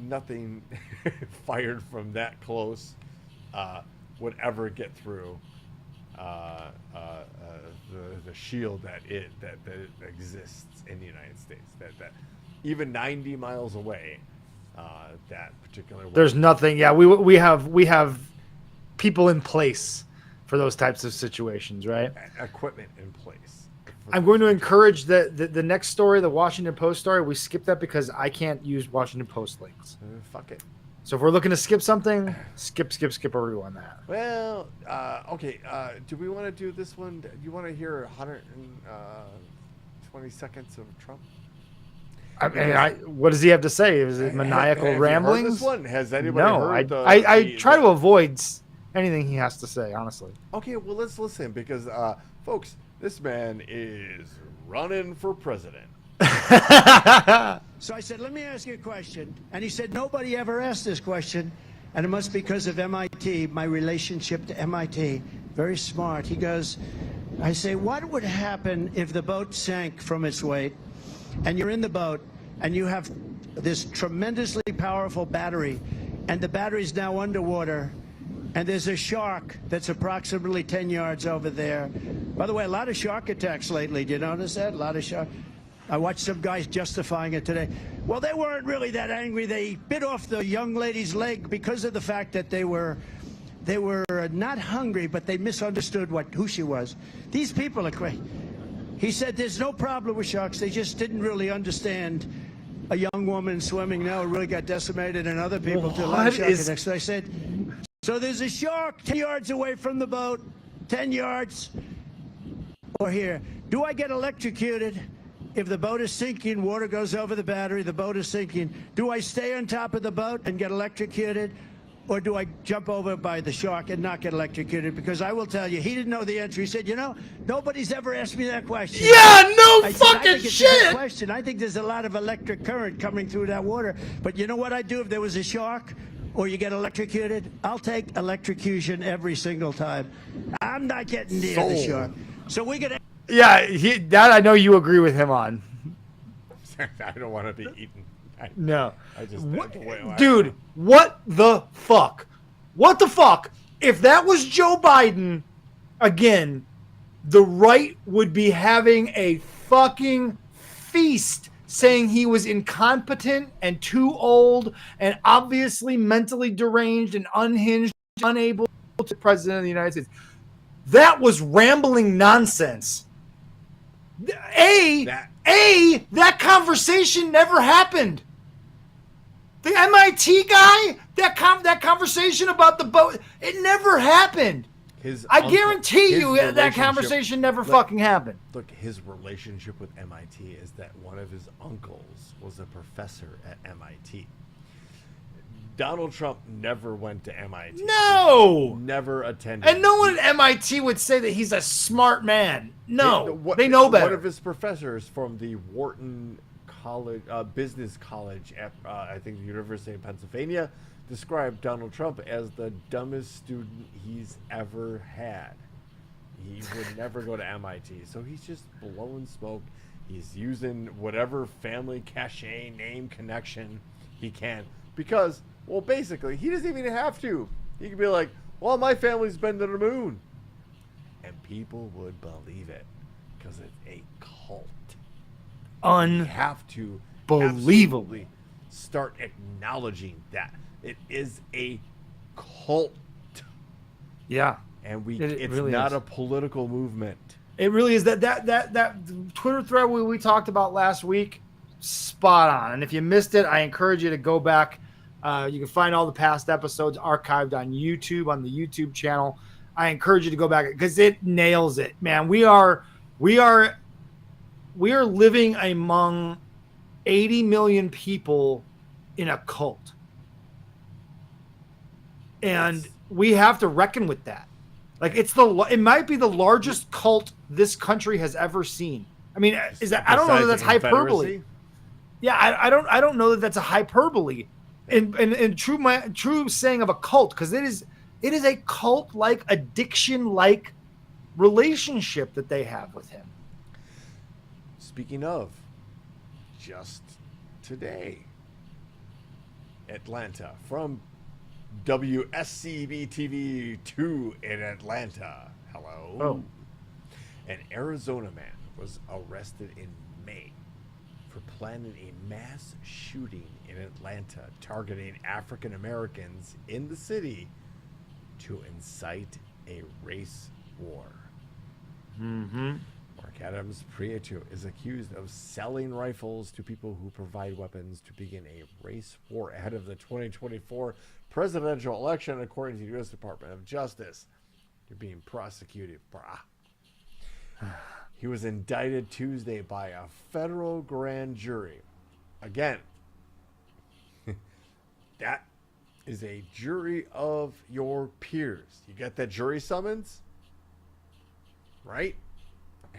nothing fired from that close would ever get through the shield that exists in the United States. That even 90 miles away, that particular. There's nothing. Yeah, we have people in place for those types of situations, right? Equipment in place. I'm going to encourage the next story, the Washington Post story. We skip that because I can't use Washington Post links. Fuck it. So if we're looking to skip something, skip over on that. Well, okay. Do we want to do this one? Do you want to hear 120 seconds of Trump? I mean, what does he have to say? Is it maniacal ramblings? This one? Has anybody heard? I try to avoid anything he has to say, honestly. Okay, well, let's listen because, folks, this man is running for president. So I said, let me ask you a question. And he said, nobody ever asked this question. And it must be because of MIT, my relationship to MIT. Very smart. He goes, I say, what would happen if the boat sank from its weight and you're in the boat and you have this tremendously powerful battery and the battery's now underwater and there's a shark that's approximately 10 yards over there. By the way, a lot of shark attacks lately. Do you notice that? A lot of shark. I watched some guys justifying it today. Well, they weren't really that angry. They bit off the young lady's leg because of the fact that they were not hungry, but they misunderstood who she was. These people are crazy. He said there's no problem with sharks. They just didn't really understand a young woman swimming now really got decimated, and other people too. So I said, so there's a shark 10 yards away from the boat, 10 yards, or here. Do I get electrocuted if the boat is sinking, water goes over the battery, the boat is sinking? Do I stay on top of the boat and get electrocuted? Or do I jump over by the shark and not get electrocuted? Because I will tell you, he didn't know the answer. He said, nobody's ever asked me that question. Yeah, no I fucking think it's shit. A good question. I think there's a lot of electric current coming through that water. But you know what I'd do if there was a shark or you get electrocuted? I'll take electrocution every single time. I'm not getting near the shark. So we're going to... Yeah, that I know you agree with him on. I don't want to be eaten. No. I just Dude, what the fuck? What the fuck? If that was Joe Biden, again, the right would be having a fucking feast saying he was incompetent and too old and obviously mentally deranged and unhinged, unable to be president of the United States. That was rambling nonsense. That conversation never happened. The MIT guy, that conversation about the boat, it never happened. I guarantee you that conversation never fucking happened. Look, his relationship with MIT is that one of his uncles was a professor at MIT. Donald Trump never went to MIT. No! Never attended. And no one at MIT would say that he's a smart man. No, they know better. One of his professors from the Wharton College, Business College at, I think, the University of Pennsylvania, described Donald Trump as the dumbest student he's ever had. He would never go to MIT. So he's just blowing smoke. He's using whatever family cachet, name, connection he can. Because, well, basically, he doesn't even have to. He could be like, well, my family's been to the moon. And people would believe it. Because it's a cult. You have to absolutely start acknowledging that. It is a cult. Yeah. And it it's really not is. a political movement. It really is. That Twitter thread we talked about last week, spot on. And if you missed it, I encourage you to go back. You can find all the past episodes archived on YouTube, on the YouTube channel. I encourage you to go back because it nails it, man. We are living among 80 million people in a cult. And we have to reckon with that. Like it might be the largest cult this country has ever seen. I mean, I don't know that that's hyperbole. Yeah, I don't know that that's a hyperbole. And true saying of a cult, because it is a cult-like, addiction-like relationship that they have with him. Speaking of, just today, Atlanta, from WSCB TV 2 in Atlanta. Hello. Oh. An Arizona man was arrested in May for planning a mass shooting in Atlanta targeting African Americans in the city to incite a race war. Mm-hmm. Mark Adams Prieto is accused of selling rifles to people who provide weapons to begin a race war ahead of the 2024 presidential election, according to the U.S. Department of Justice. You're being prosecuted, brah. He was indicted Tuesday by a federal grand jury. Again, that is a jury of your peers. You get that jury summons? Right?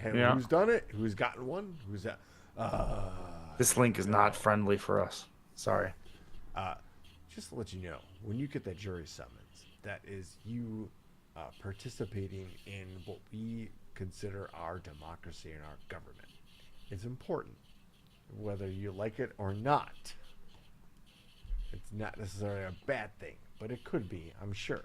And Yeah. Who's done it? Who's gotten one? Who's that? This link is not friendly for us. Sorry. Just to let you know, when you get that jury summons, that is you participating in what we consider our democracy and our government. It's important, whether you like it or not. It's not necessarily a bad thing, but it could be, I'm sure.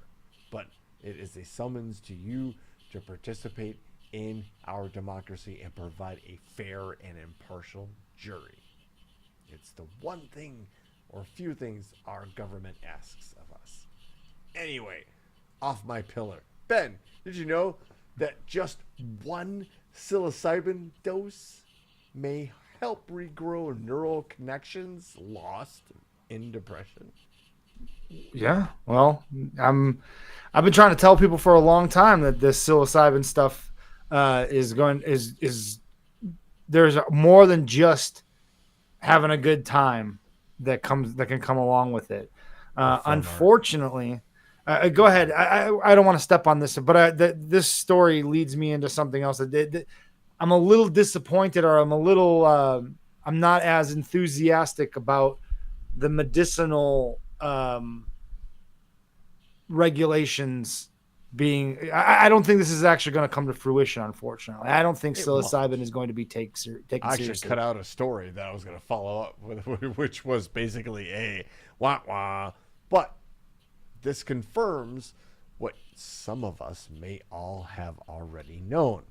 But it is a summons to you to participate in our democracy and provide a fair and impartial jury. It's the one thing or few things our government asks of us. Anyway, off my pillar. Ben, did you know that just one psilocybin dose may help regrow neural connections lost in depression? Yeah, well, I've been trying to tell people for a long time that this psilocybin stuff is there's more than just having a good time that can come along with it. Unfortunately, go ahead. I don't want to step on this, but this story leads me into something else that I'm a little disappointed, or I'm not as enthusiastic about the medicinal regulations being. I don't think this is actually going to come to fruition, unfortunately. I don't think psilocybin is going to be taken seriously. I actually cut out a story that I was going to follow up with, which was basically a wah-wah. But this confirms what some of us may all have already known.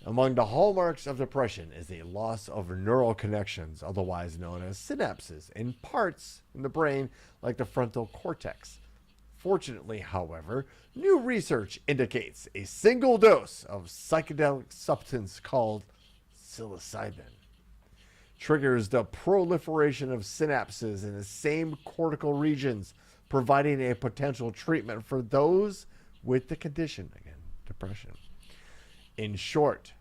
Among the hallmarks of depression is a loss of neural connections, otherwise known as synapses, in parts in the brain like the frontal cortex. Fortunately, however, new research indicates a single dose of psychedelic substance called psilocybin triggers the proliferation of synapses in the same cortical regions, providing a potential treatment for those with the condition, again, depression. In short,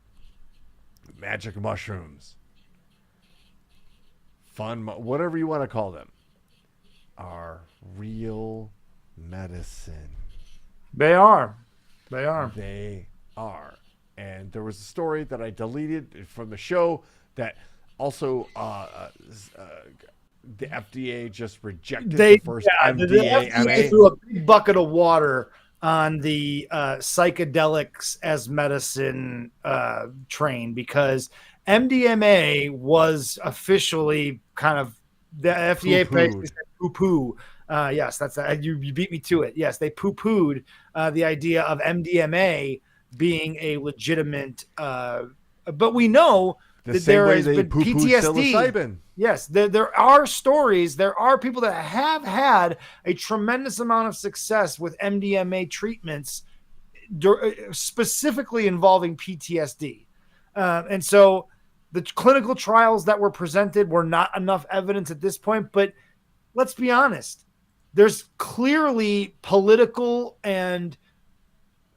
magic mushrooms, whatever you want to call them, are real medicine. They are. And there was a story that I deleted from the show that also the FDA just rejected the first the FDA threw a big bucket of water on the psychedelics as medicine train, because MDMA was officially kind of the FDA basically said poo-poo. Yes, that's you beat me to it. Yes, they poo-pooed the idea of MDMA being a legitimate. But we know that there has been PTSD. Psilocybin. Yes, there are stories. There are people that have had a tremendous amount of success with MDMA treatments, specifically involving PTSD. And so the clinical trials that were presented were not enough evidence at this point. But let's be honest. There's clearly political and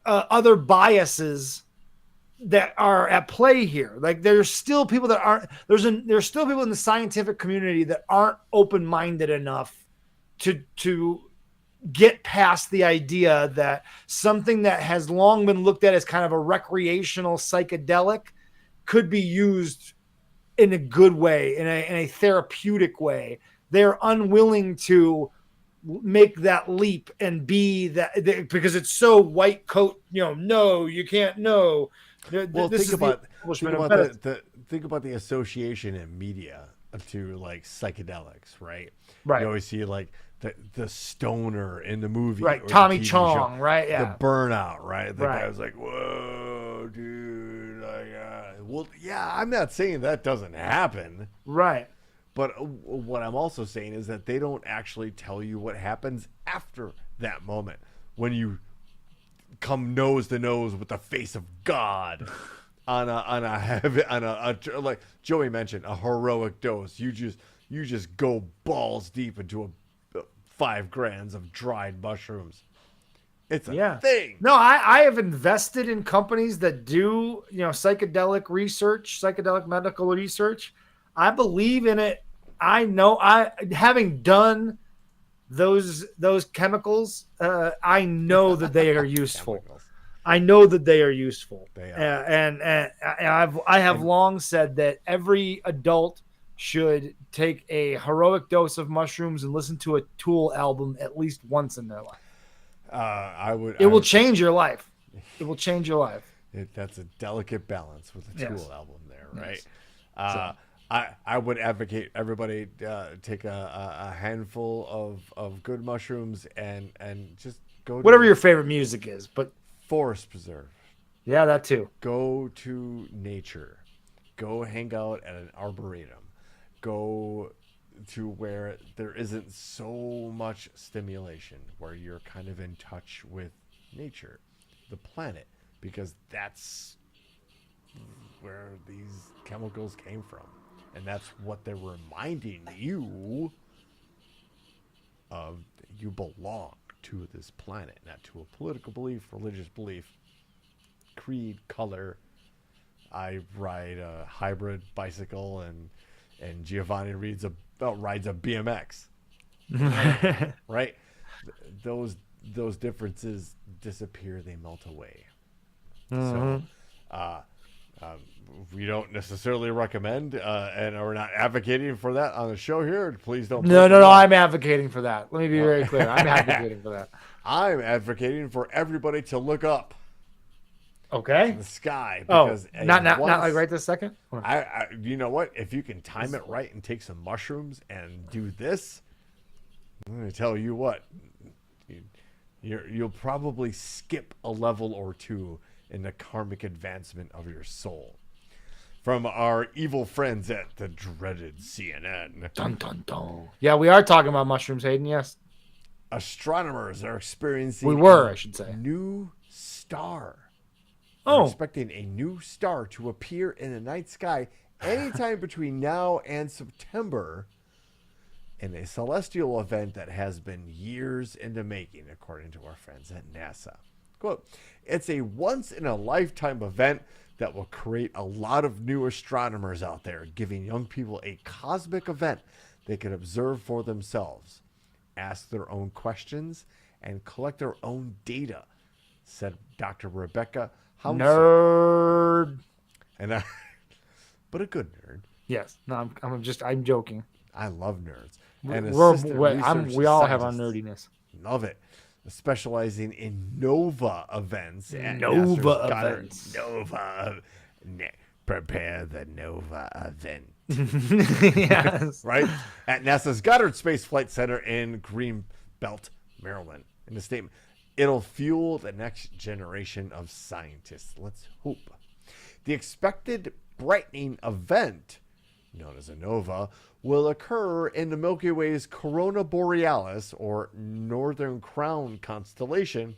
other biases that are at play here. Like there's still people that aren't. There's still people in the scientific community that aren't open-minded enough to get past the idea that something that has long been looked at as kind of a recreational psychedelic could be used in a good way, in a therapeutic way. They're unwilling to make that leap and be that, because it's so white coat, no, you can't know. Well, think about the association in media to like psychedelics, right? Right. You always see like the stoner in the movie, right? Tommy Chong, right? Yeah. The burnout, right? The right. guy was like, "Whoa, dude!" Well, yeah, I'm not saying that doesn't happen, right? But what I'm also saying is that they don't actually tell you what happens after that moment when you come nose to nose with the face of God on a like Joey mentioned, a heroic dose. You just go balls deep into 5 grams of dried mushrooms. It's a thing. No, I have invested in companies that do psychedelic research, psychedelic medical research. I believe in it. I know, having done those chemicals, I know that they are useful. I know that they are useful. They are. And I have long said that every adult should take a heroic dose of mushrooms and listen to a Tool album at least once in their life. It will change your life. It will change your life. That's a delicate balance with the Tool album there, right? Yes. I would advocate everybody take a handful of good mushrooms and just go whatever your favorite music is, but Forest Preserve. Yeah, that too. Go to nature. Go hang out at an arboretum. Go to where there isn't so much stimulation, where you're kind of in touch with nature, the planet, because that's where these chemicals came from. And that's what they're reminding you of. You belong to this planet, not to a political belief, religious belief, creed, color. I ride a hybrid bicycle, and Giovanni rides a BMX. Right? Those differences disappear, they melt away. So we don't necessarily recommend, and we're not advocating for that on the show here. Please don't. No. I'm advocating for that. Let me be very clear. I'm advocating for that. I'm advocating for everybody to look up Okay. the sky. Oh, Because not like right this second. I you know what? If you can time it right and take some mushrooms and do this, I'm going to tell you what. You'll probably skip a level or two in the karmic advancement of your soul. From our evil friends at the dreaded CNN. Dun, dun, dun. Yeah, we are talking about mushrooms, Hayden. Yes. Astronomers are experiencing I should say. new star. Oh. They're expecting a new star to appear in the night sky anytime between now and September in a celestial event that has been years in the making, according to our friends at NASA. Quote, it's a once-in-a-lifetime event that will create a lot of new astronomers out there, giving young people a cosmic event they can observe for themselves, ask their own questions, and collect their own data, said Dr. Rebecca Houser. Nerd. And but a good nerd. Yes. No, I'm joking. I love nerds. And We all have our nerdiness. Love it. Specializing in NOVA events. At Nova NASA's Goddard events. Nova. Prepare the NOVA event. Yes. Right? At NASA's Goddard Space Flight Center in Greenbelt, Maryland. In the statement, it'll fuel the next generation of scientists. Let's hope. The expected brightening event, known as a nova, will occur in the Milky Way's Corona Borealis, or Northern Crown constellation,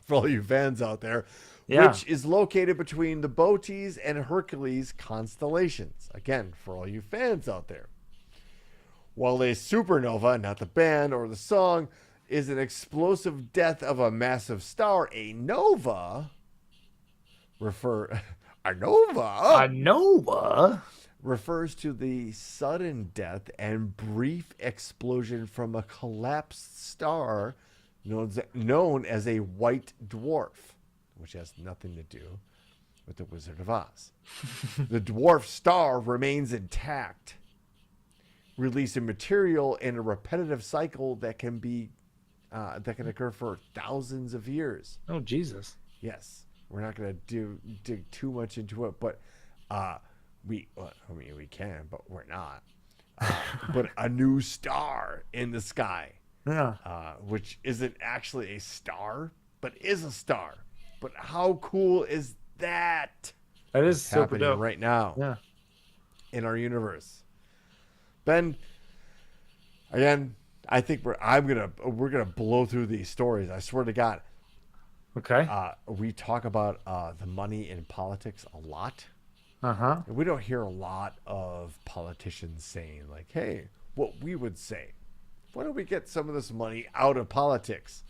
for all you fans out there, which is located between the Bootes and Hercules constellations. Again, for all you fans out there. While a supernova, not the band or the song, is an explosive death of a massive star, a nova a nova refers to the sudden death and brief explosion from a collapsed star known as a white dwarf, which has nothing to do with the Wizard of Oz. The dwarf star remains intact, releasing material in a repetitive cycle that can occur for thousands of years. Oh, Jesus. Yes, we're not going to dig too much into it, but we can, but we're not. But a new star in the sky, which isn't actually a star, but is a star. But how cool is that? That is super happening dope right now. In our universe. Ben, again, I think we're gonna blow through these stories. I swear to God. Okay. We talk about the money in politics a lot. Uh-huh. And we don't hear a lot of politicians saying, like, hey, what we would say. Why don't we get some of this money out of politics?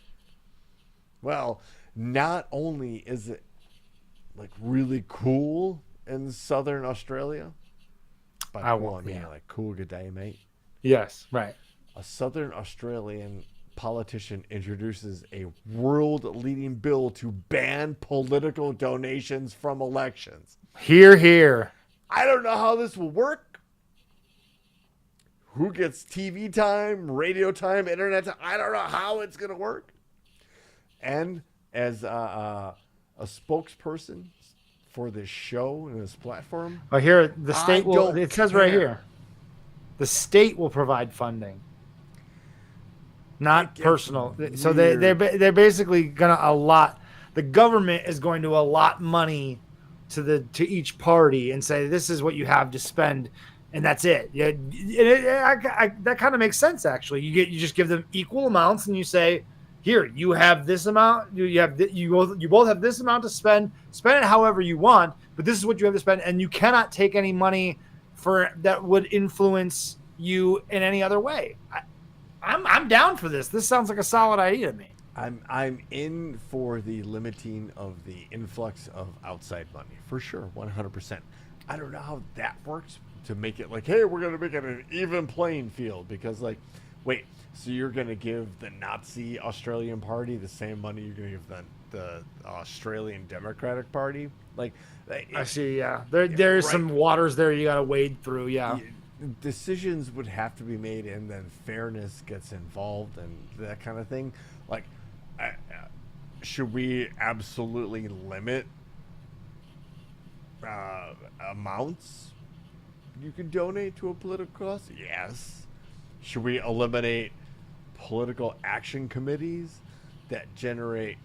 Well, not only is it like really cool in southern Australia, but I mean, like, cool, good day, mate. Yes, right. A southern Australian politician introduces a world-leading bill to ban political donations from elections. Hear, hear. I don't know how this will work. Who gets TV time, radio time, internet time? I don't know how it's going to work. And as a spokesperson for this show and this platform, Oh, here the state will. It says right here, the state will provide funding, not personal. So they're basically gonna allot. the government is going to allot money to each party and say this is what you have to spend, and that's it. Yeah, that kind of makes sense actually. You just give them equal amounts, and you say, here, you have this amount. You both have this amount to spend. Spend it however you want, but this is what you have to spend, and you cannot take any money for that would influence you in any other way. I'm down for this. This sounds like a solid idea to me. I'm in for the limiting of the influx of outside money for sure, 100%. I don't know how that works to make it like, hey, we're gonna make it an even playing field, because like, wait, so you're gonna give the Nazi Australian Party the same money you're gonna give the Australian Democratic Party? Like, I see. Yeah, there's right. Some waters there you gotta wade through. Yeah. Decisions would have to be made, and then fairness gets involved and that kind of thing. Like, should we absolutely limit amounts you can donate to a political cause? Yes. Should we eliminate political action committees that generate,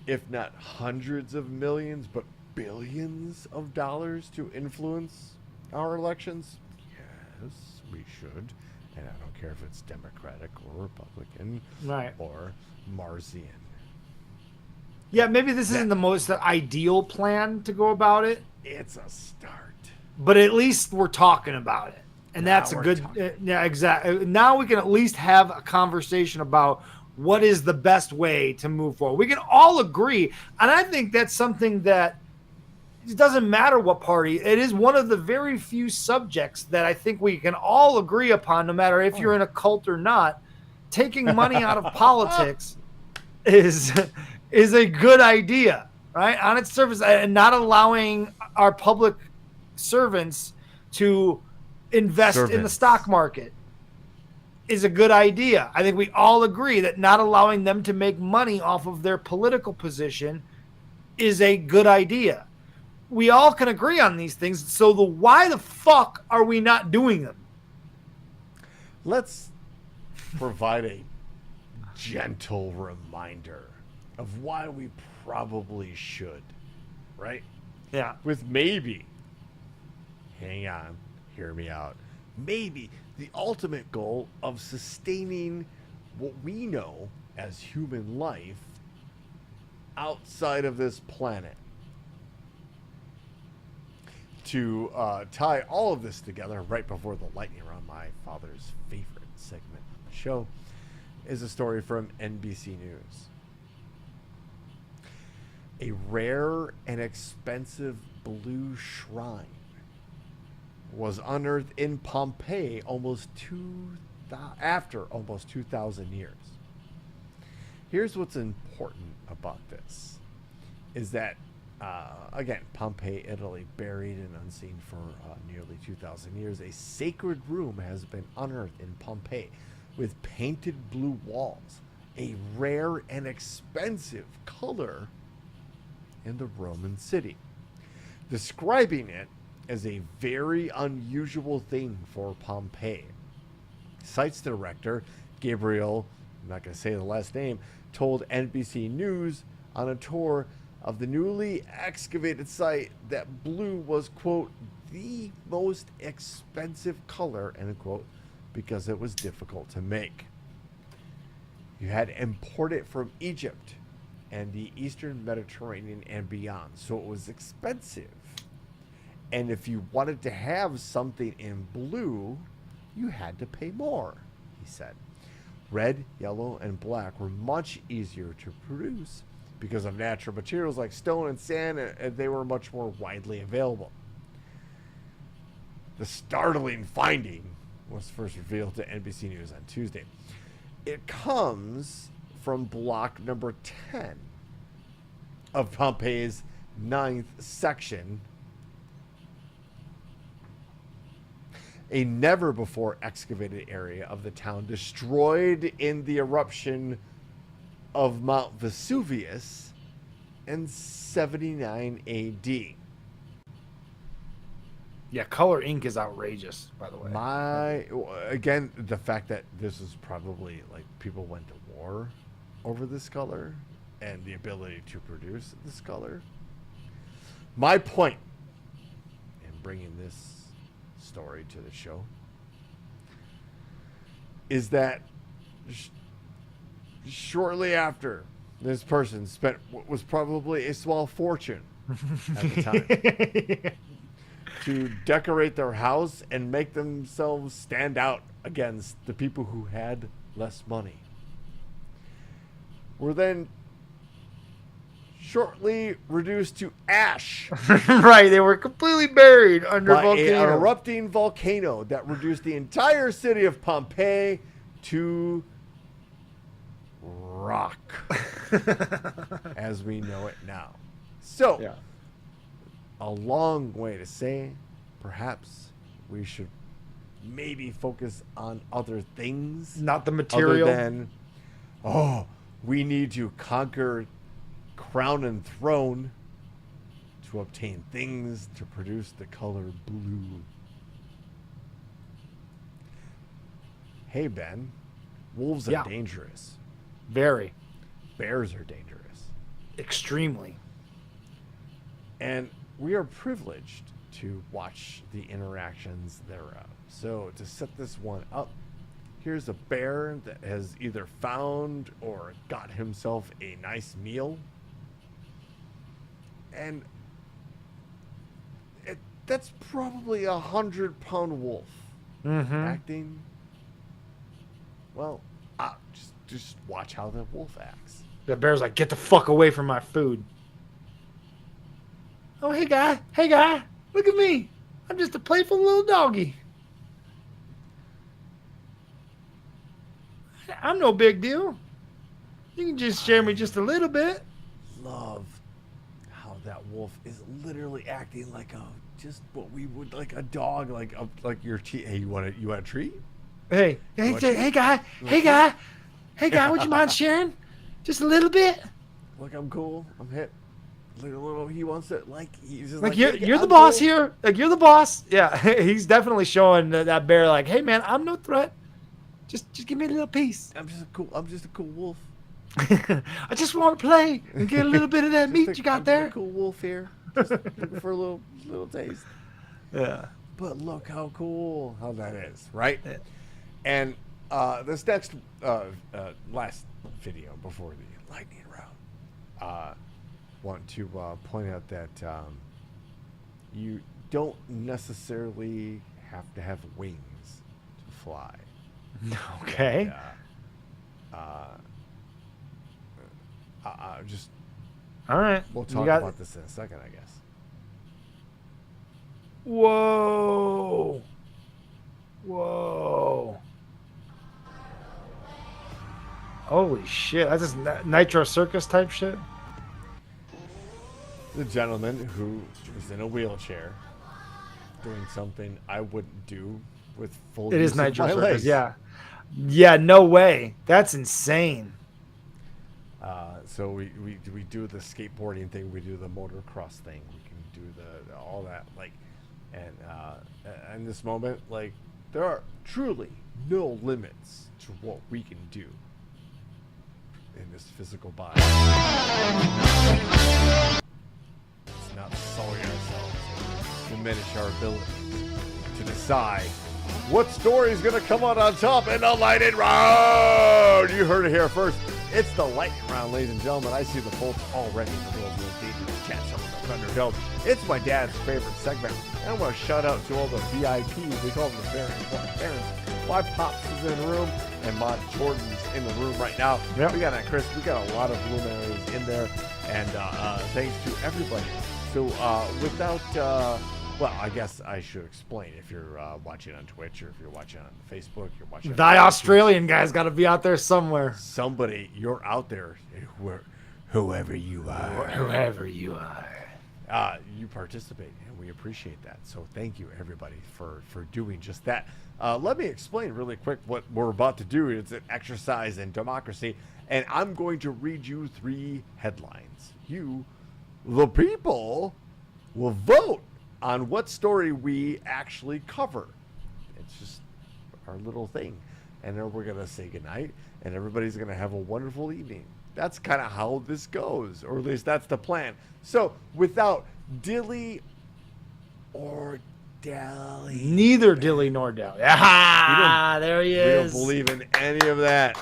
if not hundreds of millions, but billions of dollars to influence our elections? Yes, we should. And I don't care if it's Democratic or Republican, right, or Marxian. Yeah, maybe this isn't the most ideal plan to go about it. It's a start. But at least we're talking about it. And now that's a good yeah, exactly. Now we can at least have a conversation about what is the best way to move forward. We can all agree, and I think that's something that it doesn't matter what party. It is one of the very few subjects that I think we can all agree upon, no matter if you're in a cult or not. Taking money out of politics is a good idea, right? On its surface, and not allowing our public servants to invest in the stock market is a good idea. I think we all agree that not allowing them to make money off of their political position is a good idea. We all can agree on these things. So why the fuck are we not doing them? Let's provide a gentle reminder of why we probably should, right? Yeah. With maybe, hang on, hear me out, maybe the ultimate goal of sustaining what we know as human life outside of this planet. To tie all of this together right before the lightning round, my father's favorite segment of the show, is a story from NBC News. A rare and expensive blue shrine was unearthed in Pompeii after almost 2,000 years. Here's what's important about this, is that again, Pompeii, Italy, buried and unseen for nearly 2,000 years. A sacred room has been unearthed in Pompeii with painted blue walls, a rare and expensive color in the Roman city, describing it as a very unusual thing for Pompeii. Site's director, Gabriel, I'm not going to say the last name, told NBC News on a tour of the newly excavated site that blue was, quote, the most expensive color, end quote, because it was difficult to make. You had to import it from Egypt and the Eastern Mediterranean and beyond, so it was expensive. And if you wanted to have something in blue, you had to pay more, he said. Red, yellow, and black were much easier to produce because of natural materials like stone and sand, and they were much more widely available. The startling finding was first revealed to NBC News on Tuesday. It comes from block number 10 of Pompeii's 9th section, a never-before excavated area of the town destroyed in the eruption of Mount Vesuvius in 79 AD. Yeah, color ink is outrageous, by the way. Again, the fact that this is probably like people went to war over this color and the ability to produce this color. My point in bringing this story to the show is that shortly after this person spent what was probably a small fortune at the time to decorate their house and make themselves stand out against the people who had less money, were then shortly reduced to ash Right, they were completely buried under by an volcano. erupting volcano that reduced the entire city of Pompeii to rock as we know it now. So, Yeah. a long way to say, perhaps we should maybe focus on other things. Not the material. Other than, we need to conquer crown and throne to obtain things to produce the color blue. Hey, Ben, wolves are Yeah. dangerous. Very. Bears are dangerous. Extremely. And we are privileged to watch the interactions thereof. So to set this one up, here's a bear that has either found or got himself a nice meal. And that's probably 100-pound wolf acting. Well, just watch how the wolf acts. The bear's like, get the fuck away from my food. Oh, hey guy, look at me. I'm just a playful little doggy. I'm no big deal. You can just share me just a little bit. Love how that wolf is literally acting like just what we would, like a dog, like your hey, you want a treat? Hey guy, would you mind sharing just a little bit? Look, I'm cool. I'm hip. Like a little. He wants it. Like he's just Like like you're the I'm boss cool. here. Like you're the boss. Yeah, he's definitely showing that bear. Like, hey man, I'm no threat. Just give me a little piece. I'm just a cool wolf. I just want to play and get a little bit of that meat you got I'm there. just a cool wolf here. Just looking for a little taste. Yeah. But look how cool how that is, right? Yeah. And this next last video before the lightning round, want to point out that you don't necessarily have to have wings to fly. Okay. Just All right. we'll You talk got- about this in a second, I guess. Whoa. Holy shit. That's just Nitro Circus type shit. The gentleman who is in a wheelchair doing something I wouldn't do with full It use is of Nitro my Circus. legs. Yeah. Yeah, no way. That's insane. So we do the skateboarding thing, we do the motocross thing, we can do the all that, like, and in this moment, like, there are truly no limits to what we can do in this physical body. Let's not sully ourselves and diminish our ability to decide what story is going to come out on top in the lightning round. You heard it here first. It's the lightning round, ladies and gentlemen. I see the folks already in the dangerous chat from the Thunderdome. It's my dad's favorite segment. And I want to shout out to all the VIPs. We call them the very important parents. My pops is in the room, and my Jordan's in the room right now. Yep. We got that, Chris. We got a lot of luminaries in there, and thanks to everybody. So without, well, I guess I should explain. If you're watching on Twitch, or if you're watching on Facebook, you're watching. The Australian guy's got to be out there somewhere. Somebody, you're out there, whoever you are. Whoever you are. You participate, and we appreciate that. So thank you, everybody, for doing just that. Let me explain really quick what we're about to do. It's an exercise in democracy, and I'm going to read you 3 headlines. You, the people, will vote on what story we actually cover. It's just our little thing. And then we're going to say goodnight. and everybody's going to have a wonderful evening. That's kind of how this goes, or at least that's the plan. So without dilly or dally. Neither dilly nor dally. Ah, there he We don't is. believe in any of that.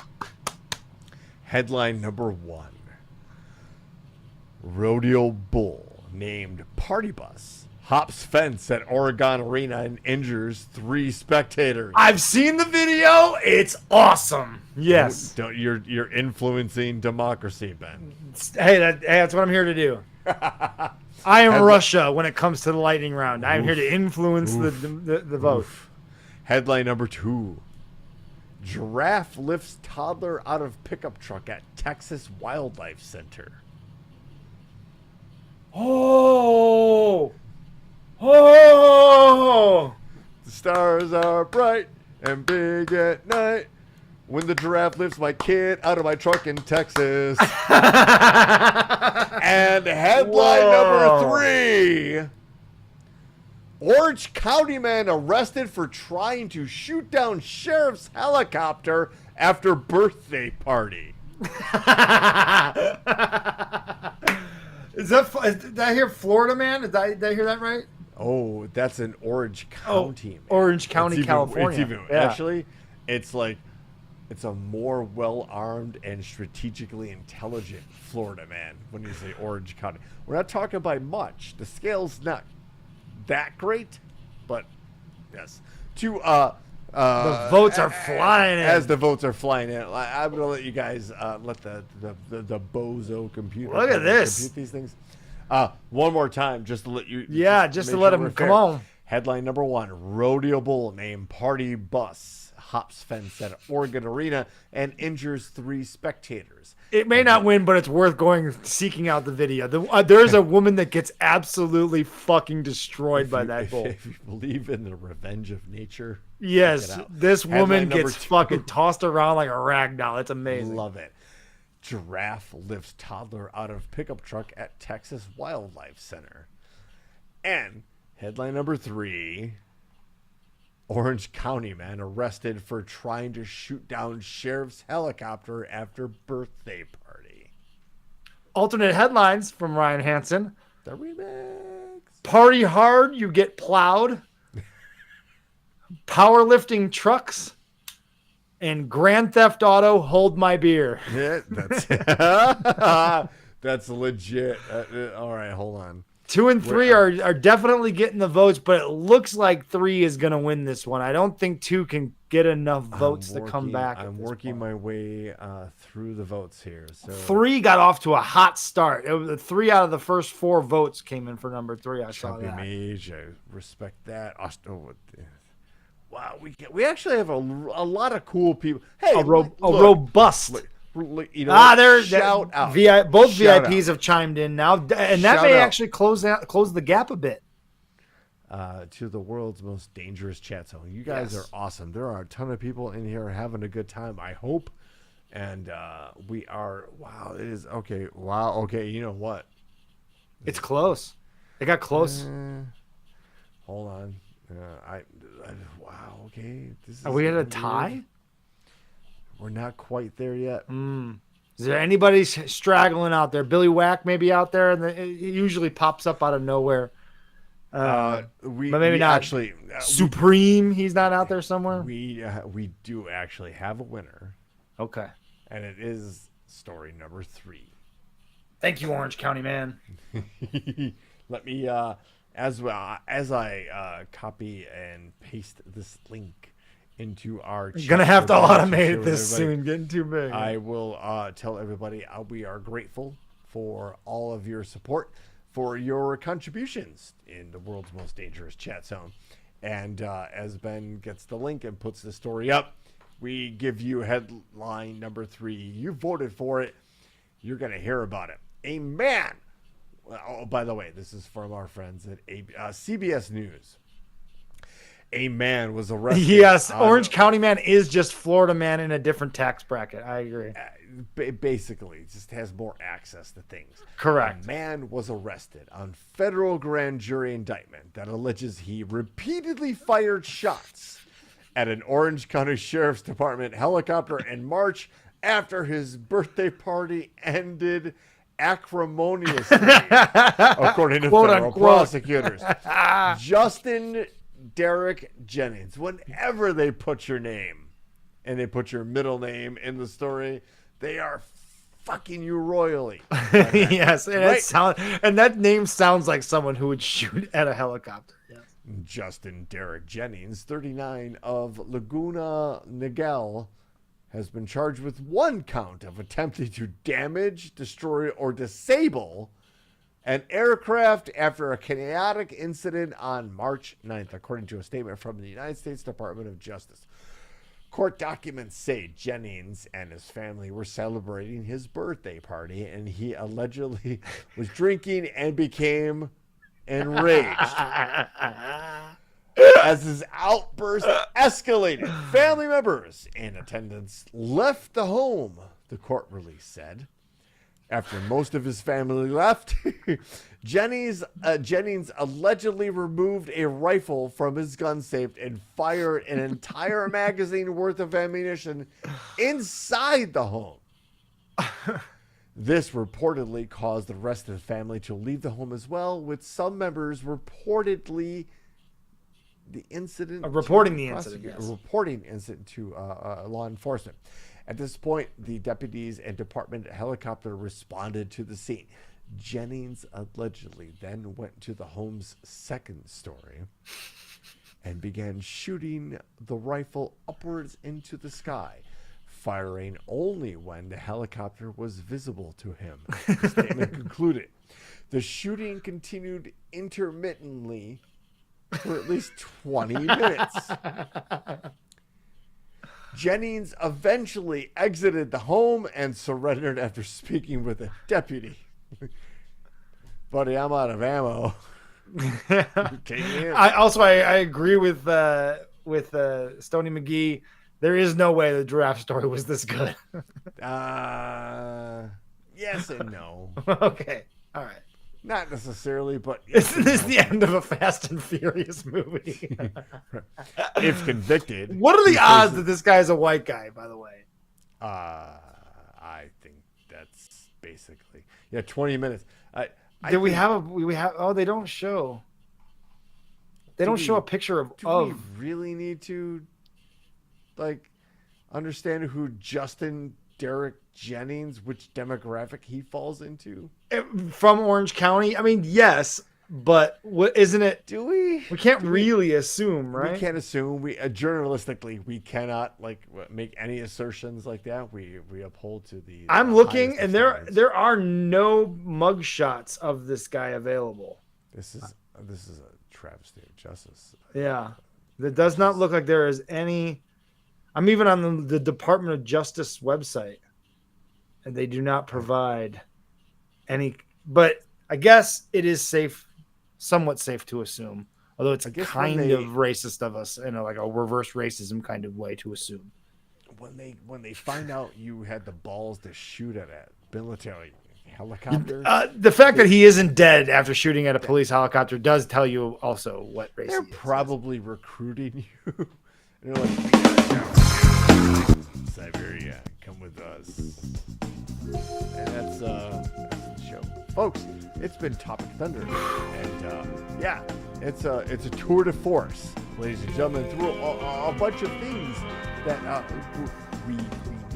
Headline number 1. Rodeo bull named Party Bus hops fence at Oregon Arena and injures 3 spectators. I've seen the video. It's awesome. Yes. You're influencing democracy, Ben. Hey, that's what I'm here to do. I am Russia when it comes to the lightning round. I'm here to influence the vote. Headline number 2. Giraffe lifts toddler out of pickup truck at Texas Wildlife Center. Oh! The stars are bright and big at night when the giraffe lifts my kid out of my truck in Texas. And headline number 3. Orange County man arrested for trying to shoot down sheriff's helicopter after birthday party. Did I hear Florida man? Did I hear that right? Oh, that's in Orange County. Man. Orange County, California. Actually, it's like it's a more well-armed and strategically intelligent Florida man when you say Orange County. We're not talking by much. The scale's not that great, but yes. The votes are flying in. As the votes are flying in, I'm going to let you guys let the bozo computer. Look at this. Compute these things. One more time, just to let you. Just to let him come on. Headline number 1: Rodeo bull named Party Bus hops fence at Oregon Arena and injures 3 spectators. It may not win, but it's worth seeking out the video. There's a woman that gets absolutely fucking destroyed by that bull. If you believe in the revenge of nature, yes, this woman Headline gets number 2. fucking tossed around like a rag doll. It's amazing. Love it. Giraffe lifts toddler out of pickup truck at Texas Wildlife Center. And headline number 3. Orange County man arrested for trying to shoot down sheriff's helicopter after birthday party. Alternate headlines from Ryan Hansen. The remix. Party hard, you get plowed. Powerlifting trucks. And Grand Theft Auto, hold my beer. Yeah, that's legit. All right, hold on. 2 and 3 are definitely getting the votes, but it looks like 3 is going to win this one. I don't think 2 can get enough votes to come back. I'm working my way through the votes here. So 3 got off to a hot start. 3 out of the first 4 votes came in for number 3. I saw that. Mage, I respect that. Wow, we actually have a lot of cool people. Hey, robust. There's shout out. Both Shout VIPs out. have chimed in now, and that Shout may out. actually close the gap a bit. To the world's most dangerous chat zone. You guys are awesome. There are a ton of people in here having a good time, I hope. And we are, wow, it is, okay, wow, okay, you know what? It's close. It got close. Hold on. Wow, okay. Are we at a weird. tie? We're not quite there yet. Is there anybody straggling out there? Billy Whack maybe out there, and it usually pops up out of nowhere. But maybe not. Actually, Supreme, he's not out there somewhere. We do actually have a winner, Okay. and it is story number 3. Thank you, Orange County man. Let me as I copy and paste this link into our You're gonna chat have to for everybody automate share it with this everybody. soon. Getting too big. I will tell everybody we are grateful for all of your support, for your contributions in the world's most dangerous chat zone. And as Ben gets the link and puts the story up, we give you headline number 3. You voted for it. You're going to hear about it. A man. Oh, by the way, this is from our friends at CBS News. A man was arrested. Yes, Orange County man is just Florida man in a different tax bracket. I agree. Basically, just has more access to things. Correct. A man was arrested on federal grand jury indictment that alleges he repeatedly fired shots at an Orange County Sheriff's Department helicopter in March after his birthday party ended acrimoniously, according to Quote, federal unquote. prosecutors. Justin Derek Jennings, whenever they put your name and they put your middle name in the story, they are fucking you royally. Yes, and, Right? and that name sounds like someone who would shoot at a helicopter. Yes. Justin Derek Jennings, 39, of Laguna Niguel, has been charged with 1 count of attempting to damage, destroy, or disable an aircraft after a chaotic incident on March 9th, according to a statement from the United States Department of Justice. Court documents say Jennings and his family were celebrating his birthday party, and he allegedly was drinking and became enraged. As his outburst escalated, family members in attendance left the home, the court release said. After most of his family left, Jennings allegedly removed a rifle from his gun safe and fired an entire magazine worth of ammunition inside the home. This reportedly caused the rest of the family to leave the home as well, with some members reporting the incident to law enforcement. At this point, the deputies and department helicopter responded to the scene. Jennings allegedly then went to the home's second story and began shooting the rifle upwards into the sky, firing only when the helicopter was visible to him. The statement concluded. The shooting continued intermittently for at least 20 minutes. Jennings eventually exited the home and surrendered after speaking with a deputy. Buddy, I'm out of ammo. Take me in. I agree with Stoney McGee. There is no way the giraffe story was this good. Yes and no. Okay. All right. Not necessarily, but Isn't this the end of a Fast and Furious movie? if convicted. What are the odds that this guy is a white guy, by the way? I think that's basically 20 minutes. They don't show. They don't show a picture of. We really need to understand who Justin Derek Jennings, which demographic he falls into? From Orange County? I mean, yes, but isn't it? Do we? We can't really assume, right? We can't assume. Journalistically, we cannot make any assertions like that. We uphold to the. I'm looking, and there are no mug shots of this guy available. This is a travesty of justice. Yeah, it does not look like there is any. I'm even on the Department of Justice website, and they do not provide any. But I guess it is somewhat safe to assume, although it's kind of racist of us, like a reverse racism kind of way to assume. When they find out you had the balls to shoot at a military helicopter, the fact that he isn't dead after shooting at a police helicopter does tell you also what race they're he is. probably recruiting you. And they're like, Siberia, come with us. And that's the show, folks. It's been Topic Thunder, and it's a tour de force, ladies and gentlemen, through a bunch of things that we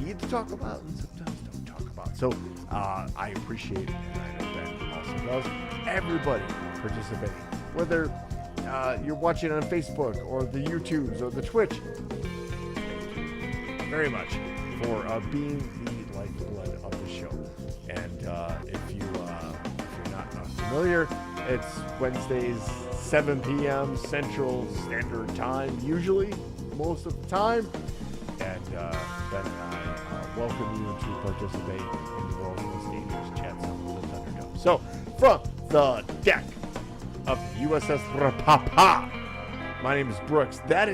need to talk about and sometimes don't talk about. So I appreciate it, and I know Ben also does. Everybody participating, whether you're watching on Facebook or the YouTubes or the Twitch. Thank you very much for being the lifeblood of the show. And if you're not familiar, it's Wednesdays, 7 p.m. Central Standard Time, usually, most of the time. And Ben and I welcome you to participate in the World Most Dangerous Chats on the Thunderdome. So, from the deck of the USS Rapapa, my name is Brooks. That is